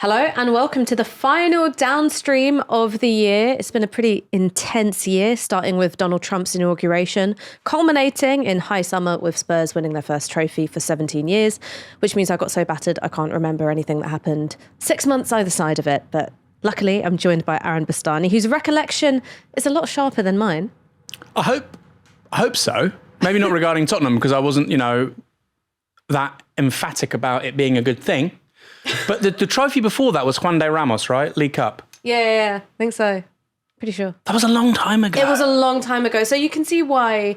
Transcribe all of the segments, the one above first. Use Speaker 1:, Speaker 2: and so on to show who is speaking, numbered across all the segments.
Speaker 1: Hello and welcome to the final Downstream of the year. It's been a pretty intense year, starting with Donald Trump's inauguration, culminating in high summer with Spurs winning their first trophy for 17 years, which means I got so battered I can't remember anything that happened 6 months either side of it. But luckily I'm joined by Aaron Bastani, whose recollection is a lot sharper than mine.
Speaker 2: I hope so. Maybe not regarding Tottenham, because I wasn't, that emphatic about it being a good thing. But the trophy before that was Juan de Ramos, right? League Cup.
Speaker 1: Yeah, I think so. Pretty sure.
Speaker 2: That was a long time ago.
Speaker 1: It was a long time ago. So you can see why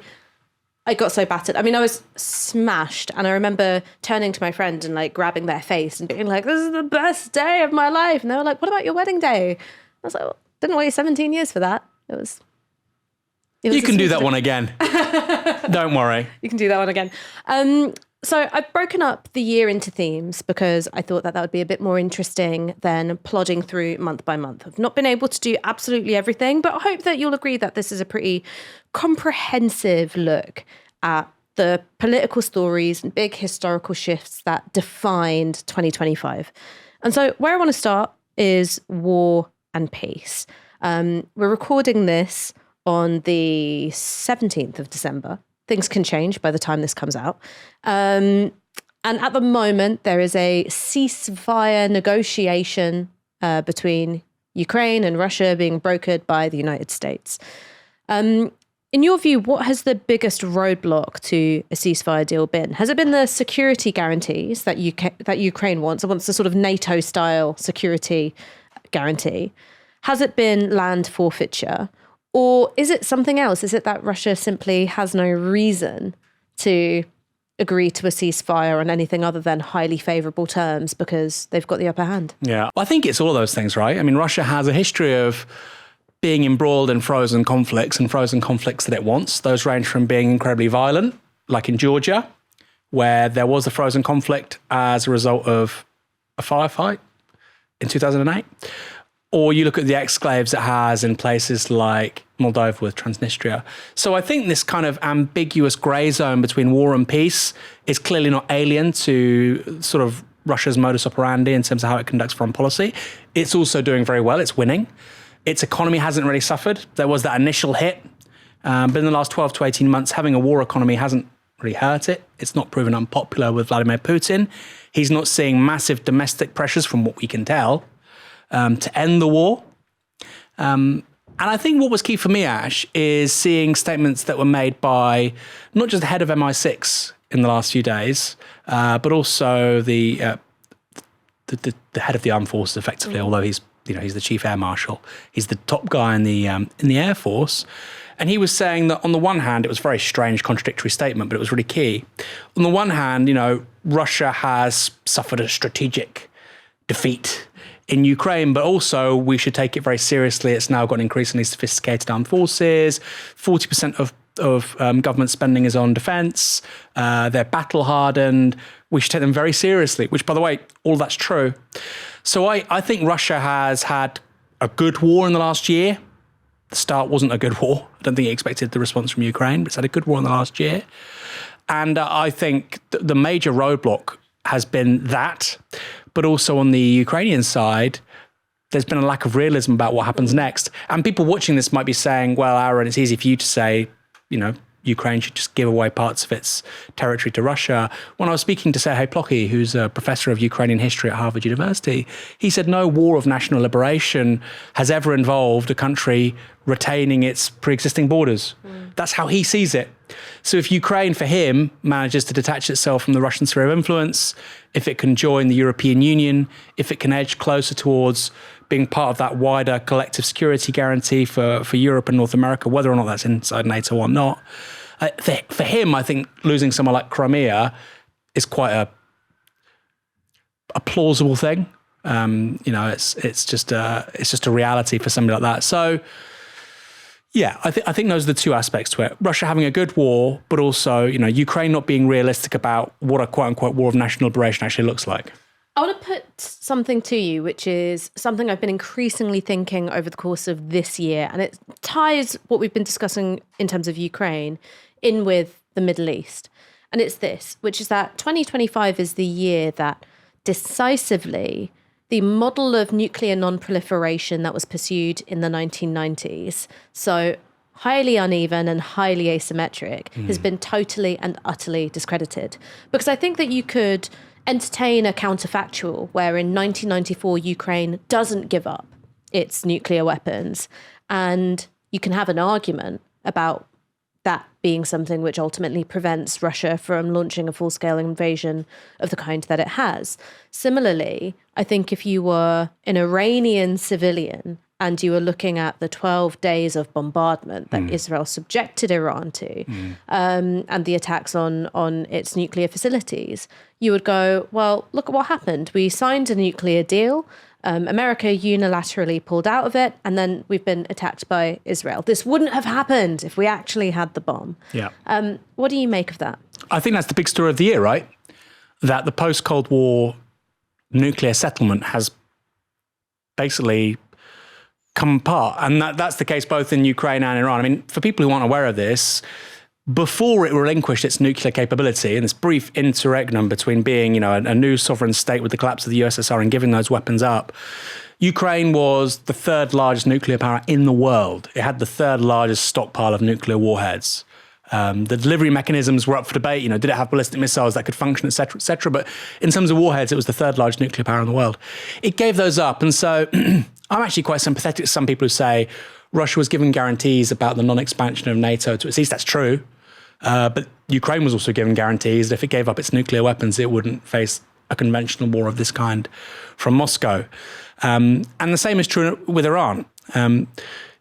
Speaker 1: I got so battered. I mean, I was smashed. And I remember turning to my friend and like grabbing their face and being like, this is the best day of my life. And they were like, what about your wedding day? I was like, well, didn't wait 17 years for that. It was
Speaker 2: you can do that one again. Don't worry.
Speaker 1: You can do that one again. So I've broken up the year into themes because I thought that would be a bit more interesting than plodding through month by month. I've not been able to do absolutely everything, but I hope that you'll agree that this is a pretty comprehensive look at the political stories and big historical shifts that defined 2025. And so where I want to start is war and peace. We're recording this on the 17th of December. Things can change by the time this comes out. And at the moment, there is a ceasefire negotiation between Ukraine and Russia being brokered by the United States. In your view, what has the biggest roadblock to a ceasefire deal been? Has it been the security guarantees that Ukraine wants? It wants a sort of NATO-style security guarantee. Has it been land forfeiture? Or is it something else? Is it that Russia simply has no reason to agree to a ceasefire on anything other than highly favourable terms because they've got the upper hand?
Speaker 2: Yeah, I think it's all of those things, right? I mean, Russia has a history of being embroiled in frozen conflicts and frozen conflicts that it wants. Those range from being incredibly violent, like in Georgia, where there was a frozen conflict as a result of a firefight in 2008. Or you look at the exclaves it has in places like Moldova with Transnistria. So I think this kind of ambiguous grey zone between war and peace is clearly not alien to sort of Russia's modus operandi in terms of how it conducts foreign policy. It's also doing very well. It's winning. Its economy hasn't really suffered. There was that initial hit. But in the last 12 to 18 months, having a war economy hasn't really hurt it. It's not proven unpopular with Vladimir Putin. He's not seeing massive domestic pressures from what we can tell. To end the war. And I think what was key for me, Ash, is seeing statements that were made by not just the head of MI6 in the last few days, but also the head of the armed forces, effectively. Although he's the chief air marshal, he's the top guy in the Air Force, and he was saying that on the one hand, it was a very strange, contradictory statement, but it was really key. On the one hand, Russia has suffered a strategic defeat in Ukraine, but also we should take it very seriously. It's now got an increasingly sophisticated armed forces. 40% of government spending is on defense. They're battle hardened. We should take them very seriously, which, by the way, all that's true. So I think Russia has had a good war in the last year. The start wasn't a good war. I don't think it expected the response from Ukraine, but it's had a good war in the last year. And I think the major roadblock has been that. But also on the Ukrainian side, there's been a lack of realism about what happens next. And people watching this might be saying, well, Aaron, it's easy for you to say, Ukraine should just give away parts of its territory to Russia. When I was speaking to Serhii Plokhy, who's a professor of Ukrainian history at Harvard University, he said no war of national liberation has ever involved a country retaining its pre-existing borders. That's how he sees it. So if Ukraine, for him, manages to detach itself from the Russian sphere of influence, if it can join the European Union, if it can edge closer towards being part of that wider collective security guarantee for Europe and North America, whether or not that's inside NATO or not, for him, I think losing somewhere like Crimea is quite a plausible thing. It's just a reality for somebody like that. So, yeah, I think those are the two aspects to it. Russia having a good war, but also, Ukraine not being realistic about what a quote-unquote war of national liberation actually looks like.
Speaker 1: I want to put something to you, which is something I've been increasingly thinking over the course of this year, and it ties what we've been discussing in terms of Ukraine in with the Middle East. And it's this, which is that 2025 is the year that decisively the model of nuclear non-proliferation that was pursued in the 1990s, so highly uneven and highly asymmetric, has been totally and utterly discredited. Because I think that you could entertain a counterfactual where in 1994 Ukraine doesn't give up its nuclear weapons, and you can have an argument about that being something which ultimately prevents Russia from launching a full-scale invasion of the kind that it has. Similarly, I think if you were an Iranian civilian and you were looking at the 12 days of bombardment that Israel subjected Iran to, and the attacks on its nuclear facilities, you would go, well, look at what happened. We signed a nuclear deal. America unilaterally pulled out of it, and then we've been attacked by Israel. This wouldn't have happened if we actually had the bomb.
Speaker 2: Yeah.
Speaker 1: What do you make of that?
Speaker 2: I think that's the big story of the year, right? That the post-Cold War nuclear settlement has basically come apart. And that's the case both in Ukraine and Iran. I mean, for people who aren't aware of this, before it relinquished its nuclear capability in this brief interregnum between being, a new sovereign state with the collapse of the USSR and giving those weapons up, Ukraine was the third largest nuclear power in the world. It had the third largest stockpile of nuclear warheads. The delivery mechanisms were up for debate. Did it have ballistic missiles that could function, et cetera, et cetera? But in terms of warheads, it was the third largest nuclear power in the world. It gave those up. And so I'm actually quite sympathetic to some people who say Russia was given guarantees about the non-expansion of NATO to its east. That's true. But Ukraine was also given guarantees that if it gave up its nuclear weapons, it wouldn't face a conventional war of this kind from Moscow. And the same is true with Iran.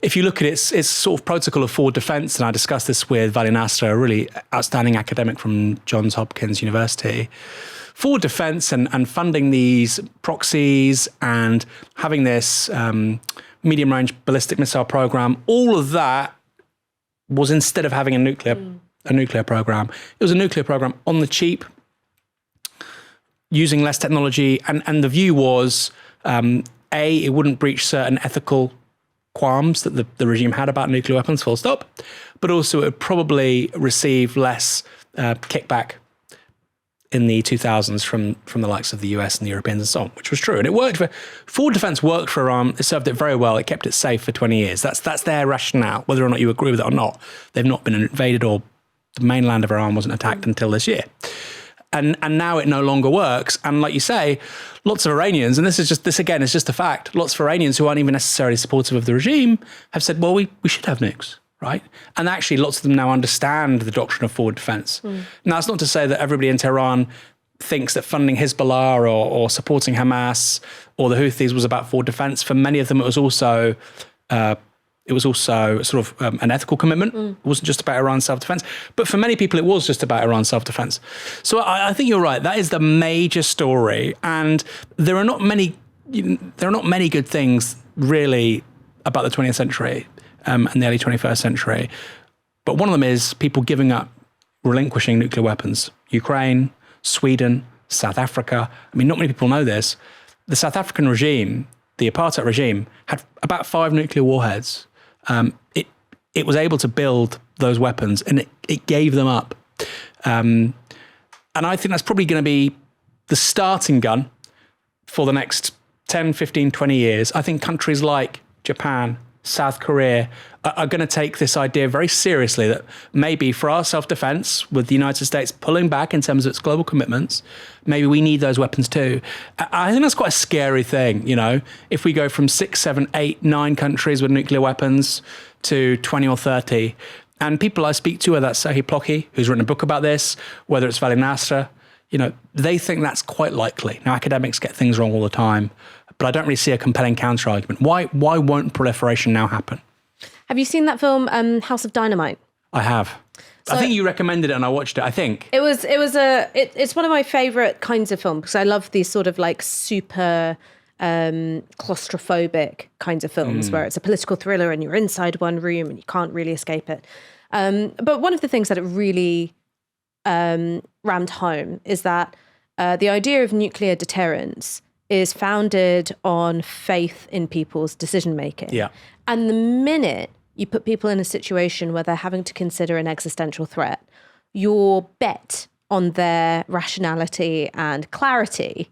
Speaker 2: If you look at its sort of protocol of forward defense, and I discussed this with Vali Nasser, a really outstanding academic from Johns Hopkins University, forward defense and funding these proxies and having this medium-range ballistic missile program, all of that was instead of having a nuclear program. It was a nuclear program on the cheap, using less technology. And the view was, it wouldn't breach certain ethical qualms that the regime had about nuclear weapons, full stop. But also it would probably receive less kickback in the 2000s from the likes of the US and the Europeans and so on, which was true. And it worked forward defense worked for Iran. It served it very well. It kept it safe for 20 years. That's their rationale, whether or not you agree with it or not. They've not been invaded, or the mainland of Iran wasn't attacked until this year. And now it no longer works. And like you say, lots of Iranians, and this again is just a fact, lots of Iranians who aren't even necessarily supportive of the regime have said, well, we should have nukes, right? And actually lots of them now understand the doctrine of forward defense. Now, it's not to say that everybody in Tehran thinks that funding Hezbollah or supporting Hamas or the Houthis was about forward defense. For many of them, it was also sort of an ethical commitment. It wasn't just about Iran's self-defense. But for many people, it was just about Iran's self-defense. So I think you're right. That is the major story. And there are not many good things really about the 20th century and the early 21st century. But one of them is people giving up, relinquishing nuclear weapons. Ukraine, Sweden, South Africa. I mean, not many people know this. The South African regime, the apartheid regime, had about 5 nuclear warheads. It was able to build those weapons, and it gave them up. And I think that's probably going to be the starting gun for the next 10, 15, 20 years. I think countries like Japan, South Korea are going to take this idea very seriously, that maybe for our self-defense, with the United States pulling back in terms of its global commitments, maybe we need those weapons too. I think that's quite a scary thing, if we go from 6, 7, 8, 9 countries with nuclear weapons to 20 or 30. And people I speak to, whether that's Serhii Plokhy, who's written a book about this, whether it's Vali Nasser, they think that's quite likely. Now, academics get things wrong all the time, but I don't really see a compelling counter-argument. Why won't proliferation now happen?
Speaker 1: Have you seen that film, House of Dynamite?
Speaker 2: I have. So, I think you recommended it and I watched it, I think.
Speaker 1: It's one of my favourite kinds of films because I love these sort of like super claustrophobic kinds of films where it's a political thriller and you're inside one room and you can't really escape it. But one of the things that it really rammed home is that the idea of nuclear deterrence is founded on faith in people's decision-making.
Speaker 2: Yeah.
Speaker 1: And the minute you put people in a situation where they're having to consider an existential threat, your bet on their rationality and clarity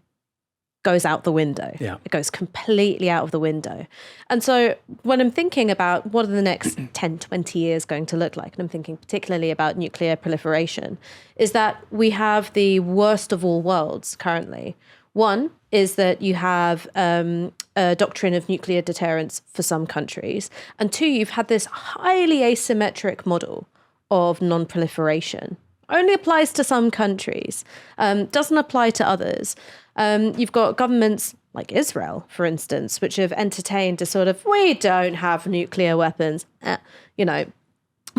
Speaker 1: goes out the window.
Speaker 2: Yeah.
Speaker 1: It goes completely out of the window. And so when I'm thinking about what are the next 10, 20 years going to look like, and I'm thinking particularly about nuclear proliferation, is that we have the worst of all worlds currently. One is that you have a doctrine of nuclear deterrence for some countries. And two, you've had this highly asymmetric model of non-proliferation. Only applies to some countries, doesn't apply to others. You've got governments like Israel, for instance, which have entertained a sort of, we don't have nuclear weapons,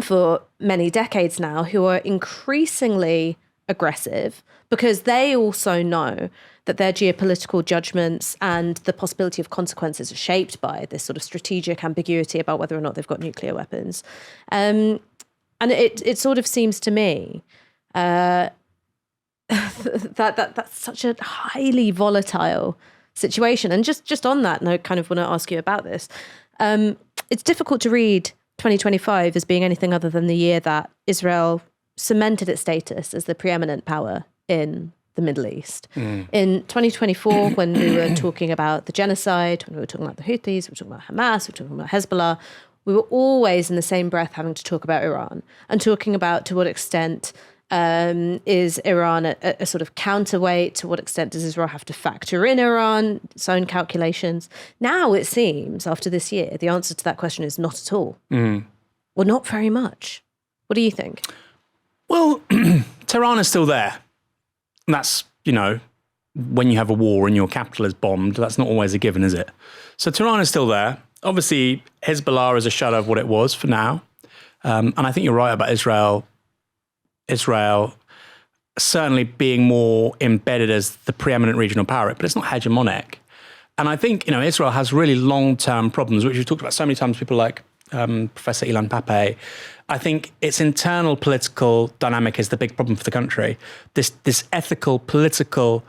Speaker 1: for many decades now, who are increasingly aggressive because they also know that their geopolitical judgments and the possibility of consequences are shaped by this sort of strategic ambiguity about whether or not they've got nuclear weapons. And it sort of seems to me that's such a highly volatile situation. And just on that, and I kind of want to ask you about this, it's difficult to read 2025 as being anything other than the year that Israel cemented its status as the preeminent power in the Middle East. In 2024, when we were talking about the genocide, when we were talking about the Houthis, we were talking about Hamas, we were talking about Hezbollah, we were always in the same breath having to talk about Iran and talking about to what extent is Iran a sort of counterweight? To what extent does Israel have to factor in Iran, its own calculations? Now it seems, after this year, the answer to that question is not at all. Or not very much. What do you think?
Speaker 2: Well, Tehran is still there. And that's, when you have a war and your capital is bombed, that's not always a given, is it? So Tehran is still there. Obviously, Hezbollah is a shadow of what it was for now. And I think you're right about Israel certainly being more embedded as the preeminent regional power, but it's not hegemonic. And I think, Israel has really long-term problems, which we've talked about so many times, people like Professor Ilan Pappé. I think its internal political dynamic is the big problem for the country. This ethical, political,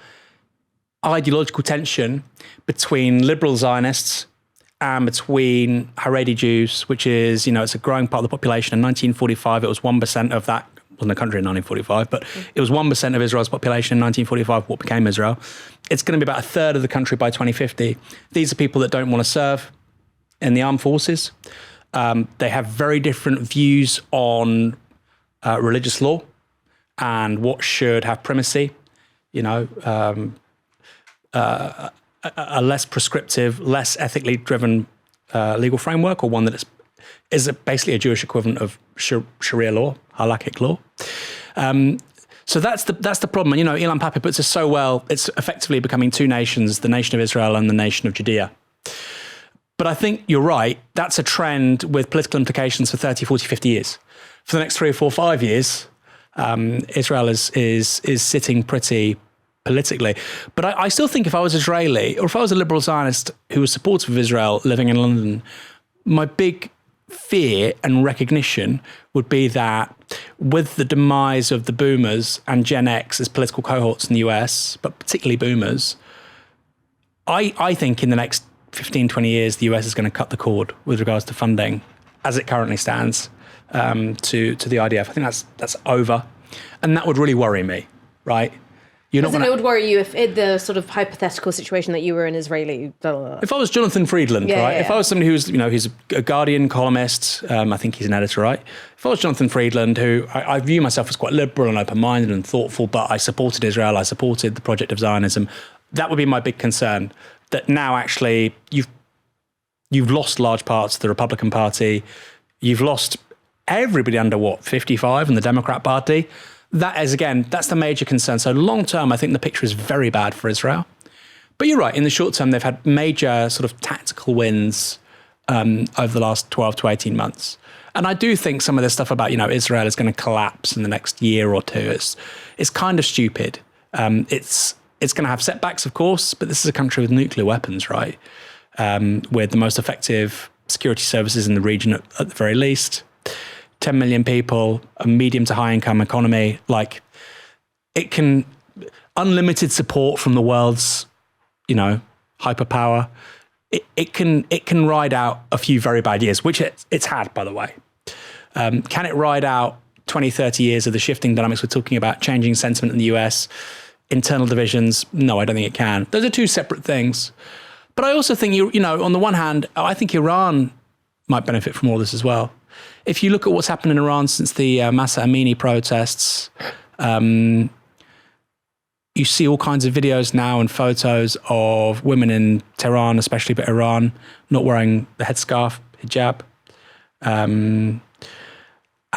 Speaker 2: ideological tension between liberal Zionists and between Haredi Jews, which is, it's a growing part of the population. In 1945, it was 1% of that. Wasn't a country in 1945, but it was 1% of Israel's population in 1945, what became Israel. It's going to be about a third of the country by 2050. These are people that don't want to serve in the armed forces. They have very different views on religious law and what should have primacy. A less prescriptive, less ethically driven legal framework, or one that is basically a Jewish equivalent of Sharia law, halakhic law. So that's the problem. And, Ilan Pappé puts it so well, it's effectively becoming two nations, the nation of Israel and the nation of Judea. But I think you're right. That's a trend with political implications for 30, 40, 50 years. For the next 3 or 4, 5 years, Israel is sitting pretty politically. But I still think if I was Israeli, or if I was a liberal Zionist who was supportive of Israel living in London, my big fear and recognition would be that with the demise of the boomers and Gen X as political cohorts in the US, but particularly boomers, I think in the next 15, 20 years, the US is going to cut the cord with regards to funding as it currently stands to the IDF. I think that's over. And that would really worry me, right? It
Speaker 1: would worry you if the sort of hypothetical situation that you were an Israeli. Blah, blah, blah.
Speaker 2: If I was Jonathan Friedland, right? Yeah. If I was somebody who's, he's a Guardian columnist, I think he's an editor, right? If I was Jonathan Friedland, who I view myself as quite liberal and open-minded and thoughtful, but I supported Israel, I supported the project of Zionism, that would be my big concern. That now actually you've lost large parts of the Republican Party, you've lost everybody under 55 in the Democrat Party. That is, again, that's the major concern. So long term, I think the picture is very bad for Israel. But you're right, in the short term, they've had major sort of tactical wins over the last 12 to 18 months. And I do think some of this stuff about, Israel is going to collapse in the next year or two is kind of stupid. It's going to have setbacks, of course, but this is a country with nuclear weapons, right? With the most effective security services in the region at the very least. 10 million people, a medium to high income economy, like it can, unlimited support from the world's, hyperpower. It can ride out a few very bad years, which it's had, by the way. Can it ride out 20, 30 years of the shifting dynamics we're talking about, changing sentiment in the US, internal divisions? No, I don't think it can. Those are two separate things. But I also think, on the one hand, I think Iran might benefit from all this as well. If you look at what's happened in Iran since the Masa Amini protests, you see all kinds of videos now and photos of women in Tehran, especially, but Iran, not wearing the headscarf, hijab.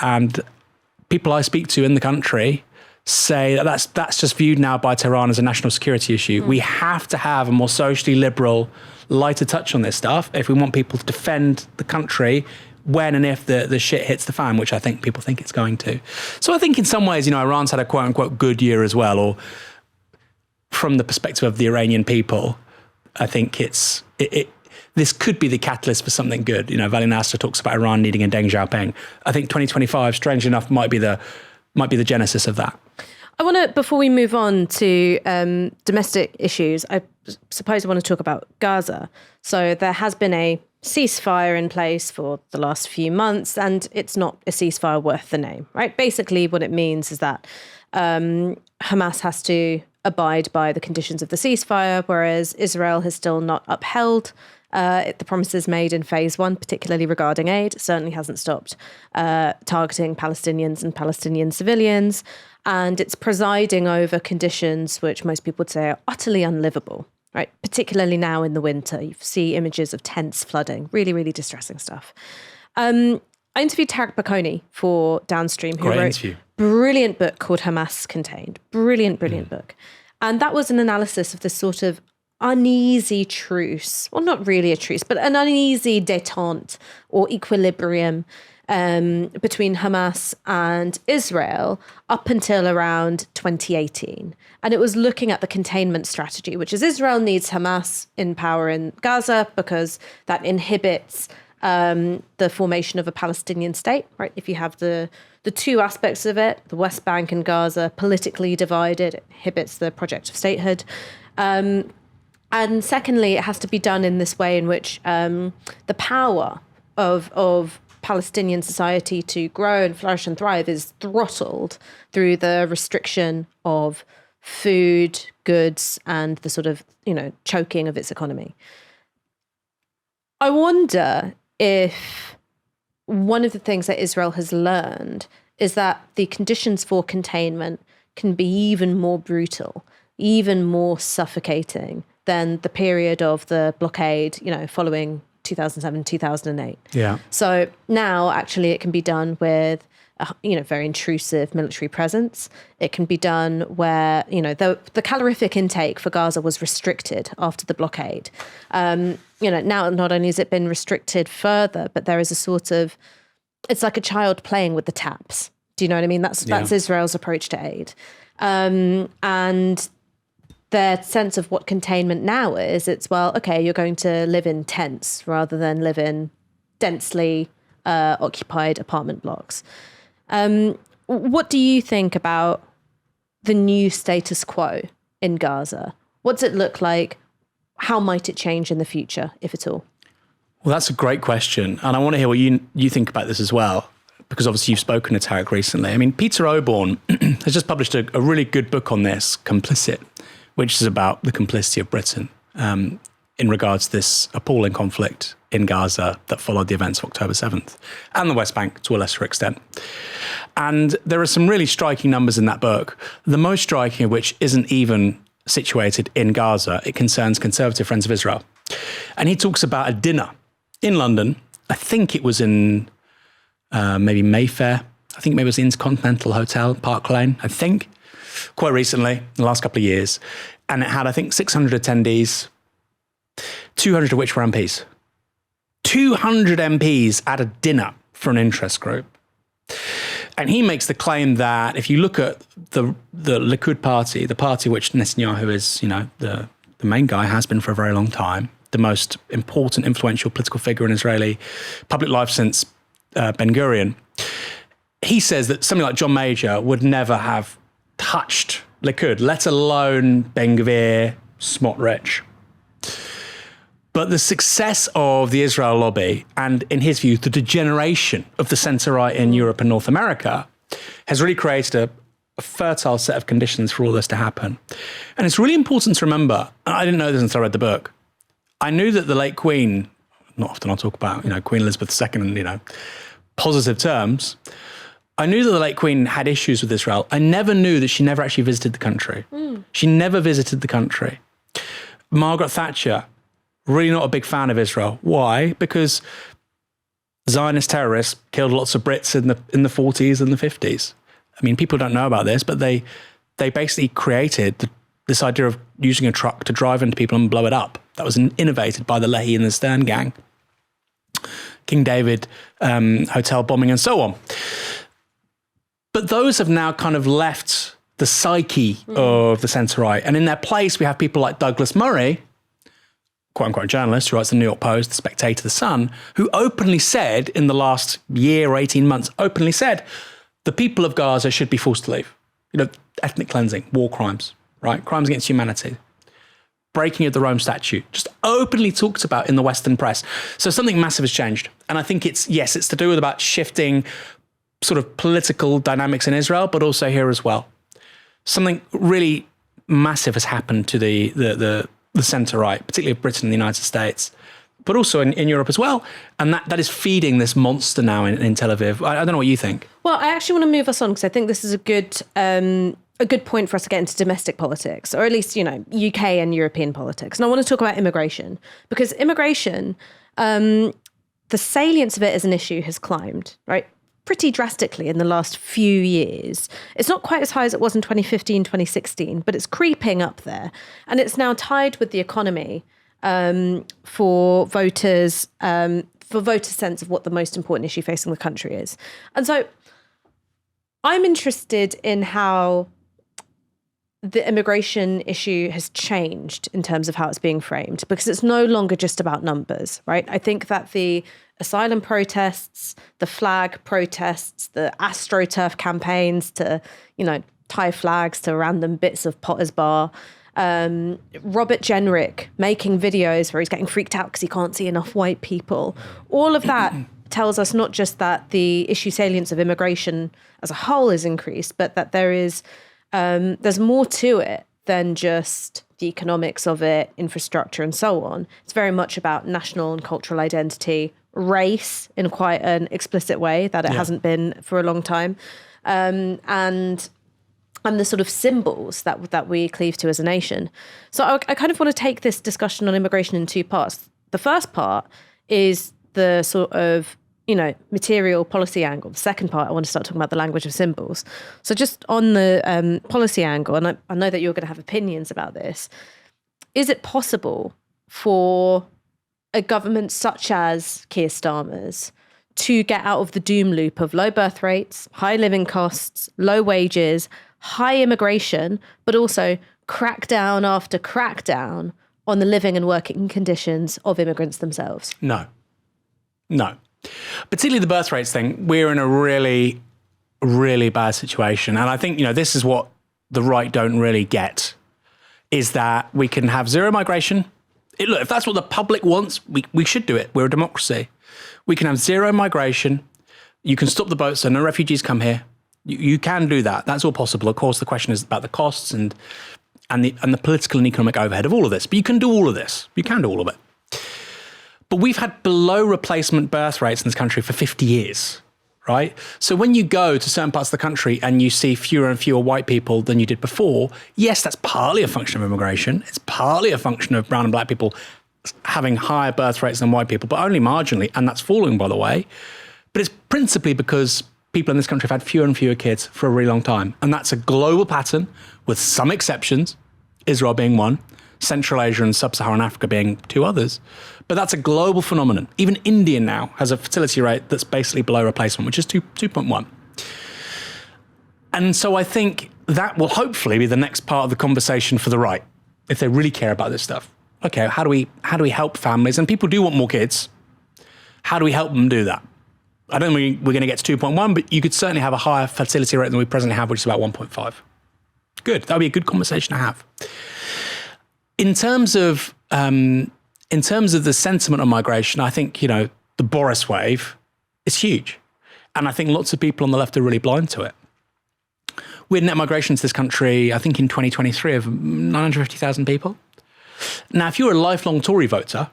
Speaker 2: And people I speak to in the country say that that's just viewed now by Tehran as a national security issue. We have to have a more socially liberal, lighter touch on this stuff if we want people to defend the country when and if the shit hits the fan, which I think people think it's going to. So I think in some ways, Iran's had a quote unquote good year as well, or from the perspective of the Iranian people, I think this could be the catalyst for something good. Vali Nasser talks about Iran needing a Deng Xiaoping. I think 2025, strangely enough, might be the genesis of that.
Speaker 1: I want to, before we move on to domestic issues, I suppose I want to talk about Gaza. So there has been a ceasefire in place for the last few months, and it's not a ceasefire worth the name, right? Basically, what it means is that Hamas has to abide by the conditions of the ceasefire, whereas Israel has still not upheld the promises made in phase one, particularly regarding aid. It certainly hasn't stopped targeting Palestinians and Palestinian civilians. And it's presiding over conditions which most people would say are utterly unlivable, right? Particularly now in the winter. You see images of tents flooding, really, really distressing stuff. I interviewed Tarek Bakoni for Downstream, who wrote a brilliant book called Hamas Contained. Brilliant book. And that was an analysis of this sort of uneasy truce, well, not really a truce, but an uneasy détente or equilibrium between Hamas and Israel up until around 2018. And it was looking at the containment strategy, which is Israel needs Hamas in power in Gaza because that inhibits the formation of a Palestinian state, right? If you have the two aspects of it, the West Bank and Gaza politically divided, it inhibits the project of statehood. And secondly, it has to be done in this way in which the power of Palestinian society to grow and flourish and thrive is throttled through the restriction of food, goods, and the sort of, choking of its economy. I wonder if one of the things that Israel has learned is that the conditions for containment can be even more brutal, even more suffocating than the period of the blockade, following 2007, 2008.
Speaker 2: Yeah.
Speaker 1: So now actually it can be done with very intrusive military presence. It can be done where, the calorific intake for Gaza was restricted after the blockade. Now not only has it been restricted further, but there is a sort of, it's like a child playing with the taps. Do you know what I mean? That's Israel's approach to aid. And their sense of what containment now is, it's, well, okay, you're going to live in tents rather than live in densely occupied apartment blocks. What do you think about the new status quo in Gaza? What does it look like? How might it change in the future, if at all?
Speaker 2: Well, that's a great question. And I want to hear what you think about this as well, because obviously you've spoken to Tarek recently. I mean, Peter Oborne has just published a really good book on this, Complicit, which is about the complicity of Britain in regards to this appalling conflict in Gaza that followed the events of October 7th and the West Bank to a lesser extent. And there are some really striking numbers in that book, the most striking of which isn't even situated in Gaza. It concerns Conservative Friends of Israel. And he talks about a dinner in London. I think it was in maybe Mayfair. I think maybe it was the Intercontinental Hotel, Park Lane, I think, quite recently, in the last couple of years. And it had, I think, 600 attendees, 200 of which were MPs. 200 MPs at a dinner for an interest group. And he makes the claim that if you look at the Likud party, the party which Netanyahu is, the main guy, has been for a very long time, the most important, influential political figure in Israeli public life since Ben-Gurion, he says that somebody like John Major would never have touched Likud, let alone Ben-Gvir, Smotrich. But the success of the Israel lobby and, in his view, the degeneration of the centre-right in Europe and North America has really created a a fertile set of conditions for all this to happen. And it's really important to remember, and I didn't know this until I read the book, I knew that the late Queen, not often I'll talk about, Queen Elizabeth II in, positive terms, I knew that the late Queen had issues with Israel. I never knew that she never actually visited the country. She never visited the country. Margaret Thatcher, really not a big fan of Israel. Why? Because Zionist terrorists killed lots of Brits in the 40s and the 50s. I mean, people don't know about this, but they basically created this idea of using a truck to drive into people and blow it up. That was innovated by the Leahy and the Stern gang. King David hotel bombing and so on. But those have now kind of left the psyche of the centre-right. And in their place, we have people like Douglas Murray, quote-unquote journalist who writes the New York Post, the Spectator, the Sun, who openly said in the last year or 18 months, openly said, the people of Gaza should be forced to leave. Ethnic cleansing, war crimes, right? Crimes against humanity. Breaking of the Rome Statute, just openly talked about in the Western press. So something massive has changed. And I think it's to do with about shifting sort of political dynamics in Israel, but also here as well. Something really massive has happened to the centre-right, particularly of Britain and the United States, but also in Europe as well. And that is feeding this monster now in Tel Aviv. I don't know what you think.
Speaker 1: Well, I actually want to move us on because I think this is a good point for us to get into domestic politics, or at least, UK and European politics. And I want to talk about immigration, because immigration, the salience of it as an issue has climbed, right? Pretty drastically in the last few years. It's not quite as high as it was in 2015, 2016, but it's creeping up there. And it's now tied with the economy for voters' sense of what the most important issue facing the country is. And so I'm interested in how the immigration issue has changed in terms of how it's being framed, because it's no longer just about numbers, right? I think that the asylum protests, the flag protests, the AstroTurf campaigns to, tie flags to random bits of Potter's Bar, Robert Jenrick making videos where he's getting freaked out because he can't see enough white people. All of that tells us not just that the issue salience of immigration as a whole is increased, but that there's more to it than just the economics of it, infrastructure and so on. It's very much about national and cultural identity, race in quite an explicit way that it hasn't been for a long time, and the sort of symbols that we cleave to as a nation. So I kind of want to take this discussion on immigration in two parts. The first part is the sort of material policy angle. The second part, I want to start talking about the language of symbols. So just on the policy angle, and I know that you're going to have opinions about this, is it possible for a government such as Keir Starmer's to get out of the doom loop of low birth rates, high living costs, low wages, high immigration, but also crackdown after crackdown on the living and working conditions of immigrants themselves?
Speaker 2: No. Particularly the birth rates thing, we're in a really, really bad situation. And I think, this is what the right don't really get, is that we can have zero migration. Look, if that's what the public wants, we should do it. We're a democracy. We can have zero migration. You can stop the boats so no refugees come here. You can do that. That's all possible. Of course, the question is about the costs and the political and economic overhead of all of this. But you can do all of this. You can do all of it. But we've had below replacement birth rates in this country for 50 years, right? So when you go to certain parts of the country and you see fewer and fewer white people than you did before, yes, that's partly a function of immigration. It's partly a function of brown and black people having higher birth rates than white people, but only marginally. And that's falling, by the way. But it's principally because people in this country have had fewer and fewer kids for a really long time. And that's a global pattern with some exceptions, Israel being one, Central Asia and Sub-Saharan Africa being two others. But that's a global phenomenon. Even India now has a fertility rate that's basically below replacement, which is 2.1. And so I think that will hopefully be the next part of the conversation for the right, if they really care about this stuff. Okay, how do we help families? And people do want more kids. How do we help them do that? I don't think we're going to get to 2.1, but you could certainly have a higher fertility rate than we presently have, which is about 1.5. Good. That would be a good conversation to have. In terms of the sentiment on migration, I think, the Boris wave is huge. And I think lots of people on the left are really blind to it. We had net migration to this country, I think in 2023, of 950,000 people. Now, if you're a lifelong Tory voter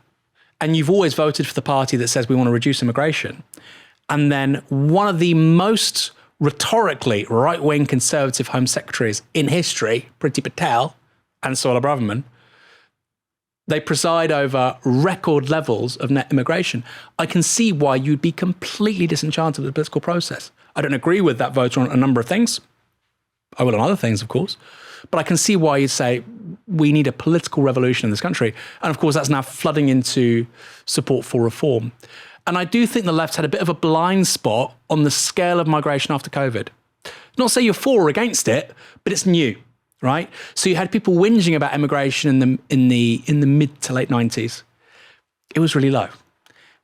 Speaker 2: and you've always voted for the party that says we want to reduce immigration, and then one of the most rhetorically right-wing conservative Home Secretaries in history, Priti Patel and Suella Braverman, they preside over record levels of net immigration. I can see why you'd be completely disenchanted with the political process. I don't agree with that voter on a number of things. I will on other things, of course. But I can see why you'd say we need a political revolution in this country. And of course, that's now flooding into support for reform. And I do think the left had a bit of a blind spot on the scale of migration after COVID. Not say you're for or against it, but it's new. Right, so you had people whinging about immigration in the mid to late 90s. It was really low,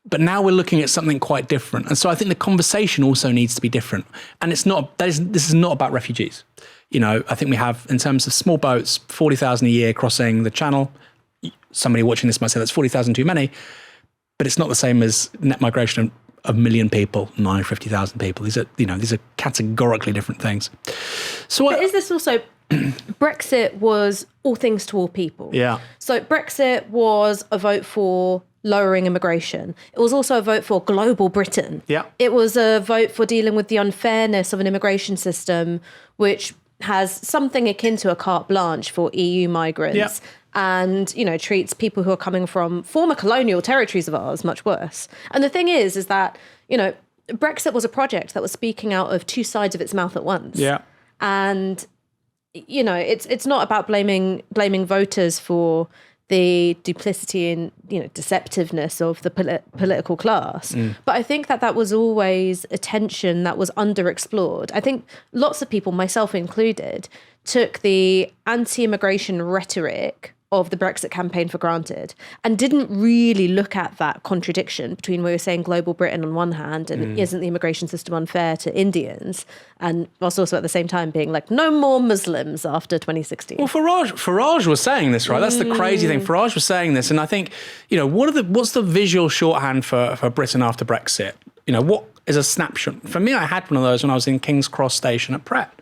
Speaker 2: but now we're looking at something quite different, and so I think the conversation also needs to be different. And it's not this is not about refugees. You know, I think we have, in terms of small boats, 40,000 a year crossing the Channel. Somebody watching this might say that's 40,000 too many, but it's not the same as net migration of 1 million people, 950,000 people. These are categorically different things. So,
Speaker 1: but is this also? Brexit was all things to all people.
Speaker 2: Yeah.
Speaker 1: So Brexit was a vote for lowering immigration. It was also a vote for global Britain.
Speaker 2: Yeah.
Speaker 1: It was a vote for dealing with the unfairness of an immigration system, which has something akin to a carte blanche for EU migrants.
Speaker 2: Yeah.
Speaker 1: And, you know, treats people who are coming from former colonial territories of ours much worse. And the thing is that, you know, Brexit was a project that was speaking out of two sides of its mouth at once.
Speaker 2: Yeah.
Speaker 1: And you know, it's not about blaming voters for the duplicity and, you know, deceptiveness of the political class. But I think that was always a tension that was underexplored. I think lots of people, myself included, took the anti-immigration rhetoric of the Brexit campaign for granted and didn't really look at that contradiction between where you're saying global Britain on one hand and isn't the immigration system unfair to Indians, and whilst also at the same time being like, no more Muslims after 2016.
Speaker 2: Well, Farage was saying this, right? That's the crazy thing. Farage was saying this, and I think, you know, what's the visual shorthand for Britain after Brexit? You know, what is a snapshot? For me, I had one of those when I was in King's Cross Station at Pret.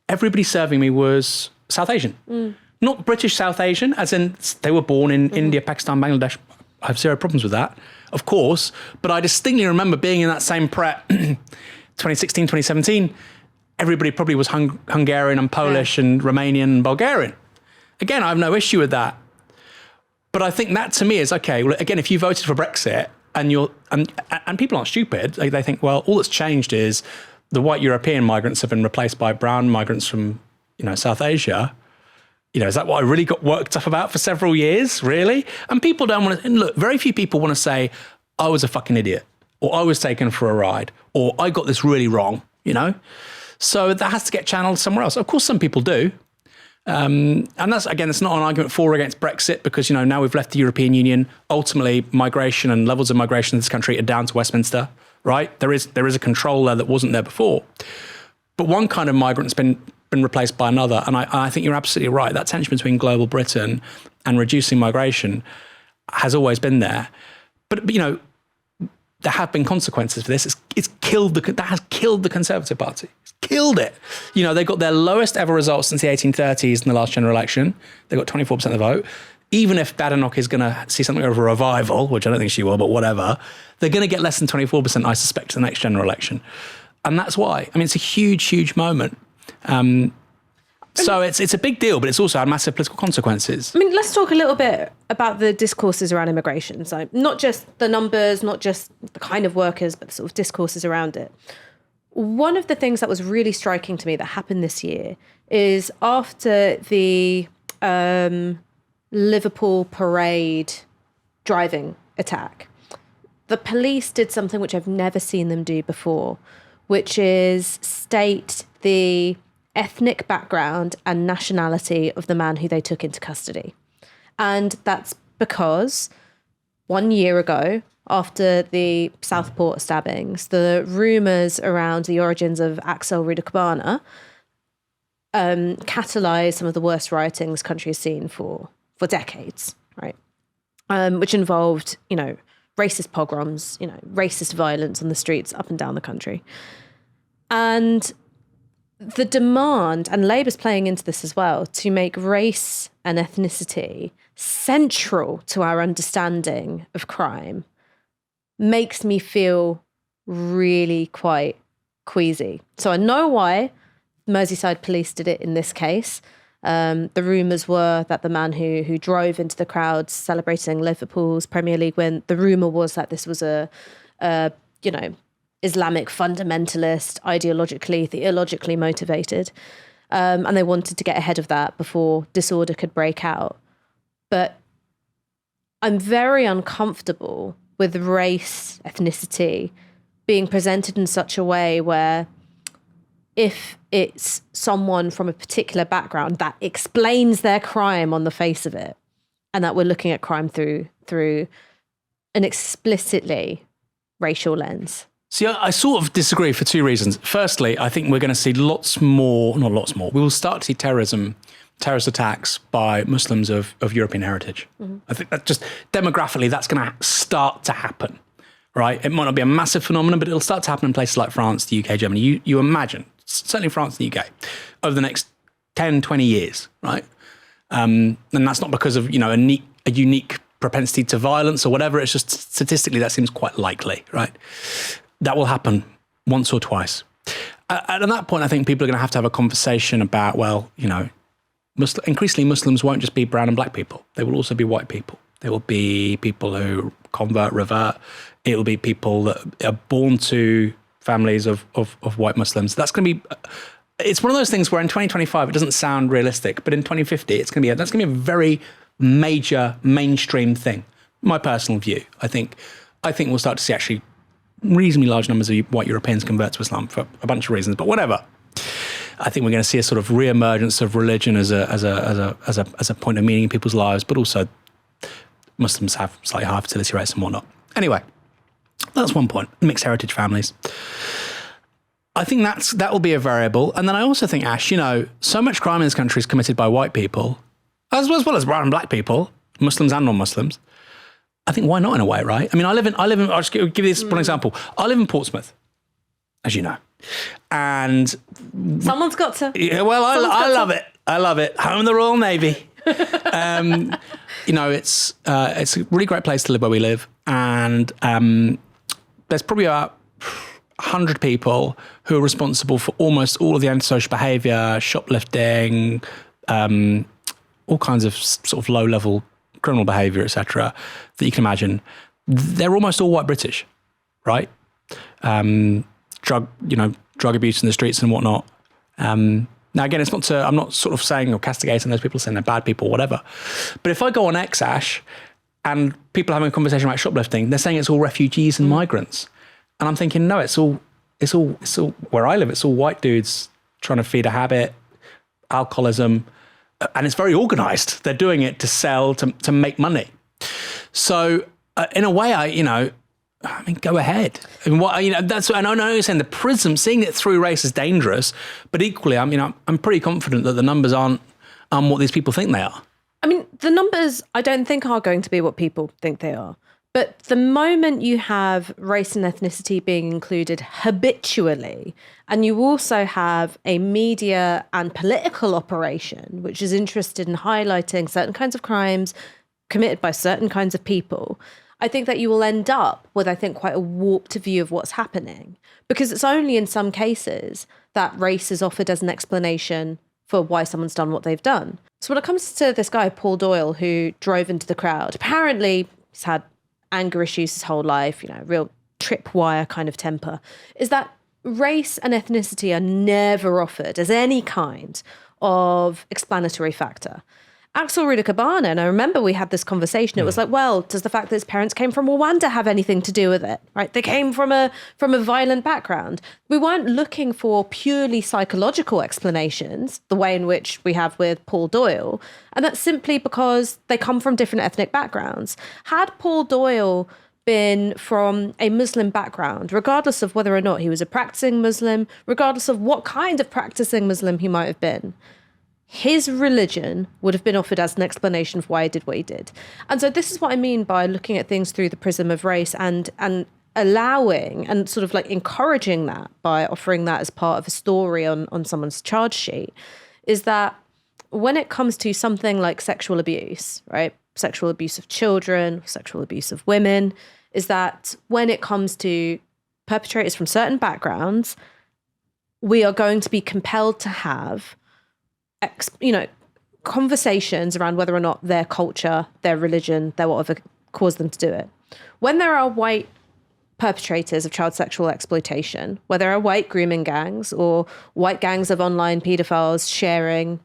Speaker 2: Everybody serving me was South Asian. Not British South Asian, as in they were born in India, Pakistan, Bangladesh. I have zero problems with that, of course. But I distinctly remember being in that same Pret 2016, 2017. Everybody probably was Hungarian and Polish and Romanian and Bulgarian. Again, I have no issue with that. But I think that to me is, okay, well, again, if you voted for Brexit and people aren't stupid, they think, well, all that's changed is the white European migrants have been replaced by brown migrants from, you know, South Asia. You know, is that what I really got worked up about for several years, really? And people don't want to, and look, very few people want to say, I was a fucking idiot, or I was taken for a ride, or I got this really wrong, you know? So that has to get channeled somewhere else. Of course, some people do. And that's, again, it's not an argument for or against Brexit, because, you know, now we've left the European Union. Ultimately, migration and levels of migration in this country are down to Westminster, right? There is a control there that wasn't there before. But one kind of migrant's been replaced by another. And I think you're absolutely right. That tension between global Britain and reducing migration has always been there. But you know, there have been consequences for this. That has killed the Conservative Party. It's killed it. You know, they got their lowest ever results since the 1830s in the last general election. They got 24% of the vote. Even if Badenoch is going to see something of a revival, which I don't think she will, but whatever, they're going to get less than 24%, I suspect, in the next general election. And that's why. I mean, it's a huge, huge moment. So it's a big deal, but it's also had massive political consequences.
Speaker 1: I mean, let's talk a little bit about the discourses around immigration. So not just the numbers, not just the kind of workers, but the sort of discourses around it. One of the things that was really striking to me that happened this year is after the Liverpool parade driving attack, the police did something which I've never seen them do before, which is state the ethnic background and nationality of the man who they took into custody. And that's because 1 year ago, after the Southport stabbings, the rumours around the origins of Axel Rudakabana catalysed some of the worst rioting this country has seen for decades, right? Which involved, you know, racist pogroms, you know, racist violence on the streets up and down the country. And the demand, and Labour's playing into this as well, to make race and ethnicity central to our understanding of crime makes me feel really quite queasy. So I know why Merseyside police did it in this case. The rumours were that the man who drove into the crowd celebrating Liverpool's Premier League win, the rumour was that this was a Islamic fundamentalist, ideologically, theologically motivated. And they wanted to get ahead of that before disorder could break out. But I'm very uncomfortable with race, ethnicity being presented in such a way where if it's someone from a particular background, that explains their crime on the face of it, and that we're looking at crime through an explicitly racial lens.
Speaker 2: See, I sort of disagree for two reasons. Firstly, I think we're going to see not lots more. We will start to see terrorist attacks by Muslims of European heritage. Mm-hmm. I think that just demographically, that's going to start to happen, right? It might not be a massive phenomenon, but it'll start to happen in places like France, the UK, Germany. You imagine, certainly France and the UK, over the next 10, 20 years, right? And that's not because of, a unique propensity to violence or whatever. It's just statistically, that seems quite likely, right? That will happen once or twice. And at that point, I think people are going to have a conversation about, increasingly Muslims won't just be brown and black people. They will also be white people. There will be people who convert, revert. It will be people that are born to families of white Muslims. That's going to be, it's one of those things where in 2025, it doesn't sound realistic, but in 2050, that's going to be a very major mainstream thing. My personal view, I think we'll start to see actually reasonably large numbers of white Europeans convert to Islam for a bunch of reasons, but whatever. I think we're going to see a sort of re-emergence of religion as a point of meaning in people's lives, but also Muslims have slightly higher fertility rates and whatnot. Anyway, that's one point. Mixed heritage families. I think that will be a variable. And then I also think, Ash, so much crime in this country is committed by white people, as well as brown and black people, Muslims and non-Muslims. I think why not in a way, right? I mean, I live in. I'll just give you this one example. I live in Portsmouth, as you know, and
Speaker 1: someone's got to.
Speaker 2: Yeah, well, I love it. I love it. Home of the Royal Navy. It's a really great place to live where we live, and there's probably about 100 people who are responsible for almost all of the antisocial behaviour, shoplifting, all kinds of sort of low-level criminal behaviour, etc., that you can imagine. They're almost all white British, right? Drug abuse in the streets and whatnot. Now, again, I'm not sort of saying or castigating those people, saying they're bad people or whatever. But if I go on X, Ash, and people are having a conversation about shoplifting, they're saying it's all refugees and migrants. And I'm thinking, no, it's all where I live. It's all white dudes trying to feed a habit, alcoholism, and it's very organised. They're doing it to sell, to make money. So in a way, go ahead. I mean, that's, and I know you're saying the prism, seeing it through race is dangerous, but equally, I'm pretty confident that the numbers aren't what these people think they are.
Speaker 1: I mean, the numbers I don't think are going to be what people think they are. But the moment you have race and ethnicity being included habitually, and you also have a media and political operation, which is interested in highlighting certain kinds of crimes committed by certain kinds of people, I think that you will end up with, quite a warped view of what's happening. Because it's only in some cases that race is offered as an explanation for why someone's done what they've done. So when it comes to this guy, Paul Doyle, who drove into the crowd, apparently he's had anger issues his whole life, real tripwire kind of temper, is that race and ethnicity are never offered as any kind of explanatory factor. Axel Rudakabana, and I remember we had this conversation, it was like, well, does the fact that his parents came from Rwanda have anything to do with it, right? They came from a violent background. We weren't looking for purely psychological explanations, the way in which we have with Paul Doyle, and that's simply because they come from different ethnic backgrounds. Had Paul Doyle been from a Muslim background, regardless of whether or not he was a practicing Muslim, regardless of what kind of practicing Muslim he might have been, his religion would have been offered as an explanation for why he did what he did. And so this is what I mean by looking at things through the prism of race and allowing and sort of like encouraging that by offering that as part of a story on someone's charge sheet is that when it comes to something like sexual abuse, right? Sexual abuse of children, sexual abuse of women, is that when it comes to perpetrators from certain backgrounds, we are going to be compelled to have, conversations around whether or not their culture, their religion, their whatever caused them to do it. When there are white perpetrators of child sexual exploitation, where there are white grooming gangs or white gangs of online paedophiles sharing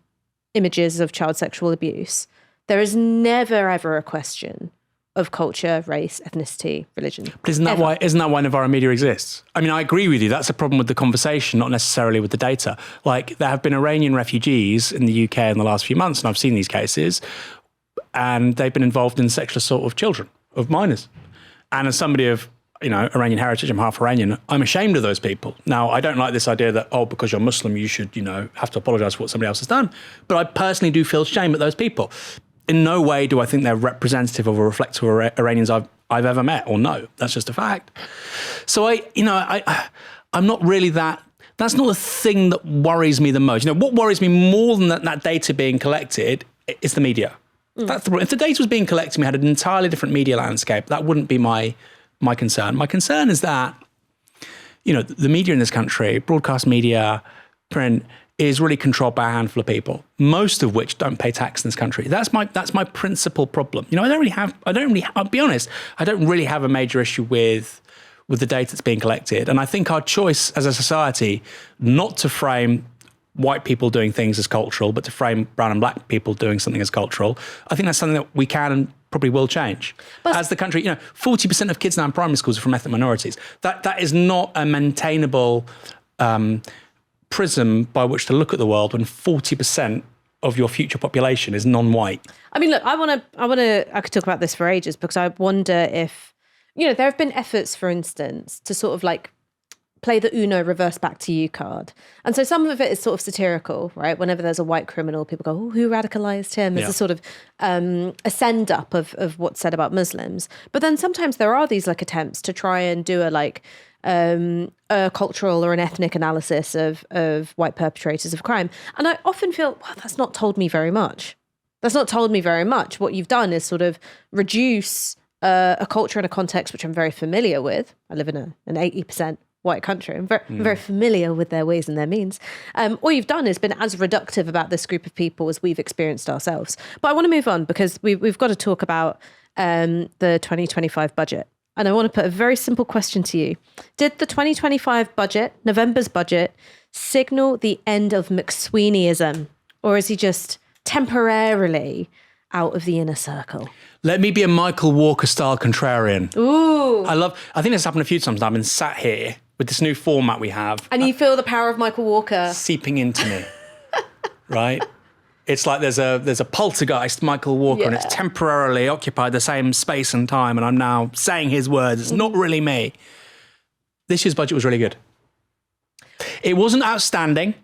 Speaker 1: images of child sexual abuse, there is never, ever a question of culture, race, ethnicity, religion.
Speaker 2: But isn't that why Novara media exists? I mean, I agree with you. That's a problem with the conversation, not necessarily with the data. Like, there have been Iranian refugees in the UK in the last few months, and I've seen these cases, and they've been involved in sexual assault of children, of minors. And as somebody of, Iranian heritage, I'm half Iranian, I'm ashamed of those people. Now, I don't like this idea that, because you're Muslim, you should, have to apologize for what somebody else has done. But I personally do feel shame at those people. In no way do I think they're representative of or reflective of Iranians I've ever met or know. That's just a fact. So I'm not really that's not the thing that worries me the most. What worries me more than that data being collected is the media. That's the problem. If the data was being collected and we had an entirely different media landscape, that wouldn't be my concern. My concern is that, the media in this country, broadcast media, print, is really controlled by a handful of people, most of which don't pay tax in this country. That's my principal problem. I'll be honest, I don't really have a major issue with the data that's being collected. And I think our choice as a society not to frame white people doing things as cultural, but to frame brown and black people doing something as cultural, I think that's something that we can and probably will change. But as the country, 40% of kids now in primary schools are from ethnic minorities. That is not a maintainable prism by which to look at the world when 40% of your future population is non-white. I mean, look,
Speaker 1: I could talk about this for ages because I wonder if, there have been efforts, for instance, to sort of like play the Uno reverse back to you card. And so some of it is sort of satirical, right? Whenever there's a white criminal, people go, who radicalized him? There's a sort of a send up of what's said about Muslims. But then sometimes there are these like attempts to try and do a cultural or an ethnic analysis of white perpetrators of crime. And I often feel, well, that's not told me very much. That's not told me very much. What you've done is sort of reduce a culture and a context which I'm very familiar with. I live in an 80% white country. I'm very familiar with their ways and their means. All you've done is been as reductive about this group of people as we've experienced ourselves. But I want to move on because we've got to talk about the 2025 budget. And I want to put a very simple question to you. Did the 2025 budget, November's budget, signal the end of McSweeneyism? Or is he just temporarily out of the inner circle?
Speaker 2: Let me be a Michael Walker-style contrarian.
Speaker 1: Ooh.
Speaker 2: I think this happened a few times now. I've been sat here with this new format we have.
Speaker 1: And you feel the power of Michael Walker
Speaker 2: seeping into me, right? It's like there's a poltergeist, Michael Walker, and it's temporarily occupied the same space and time, and I'm now saying his words. It's not really me. This year's budget was really good. It wasn't outstanding.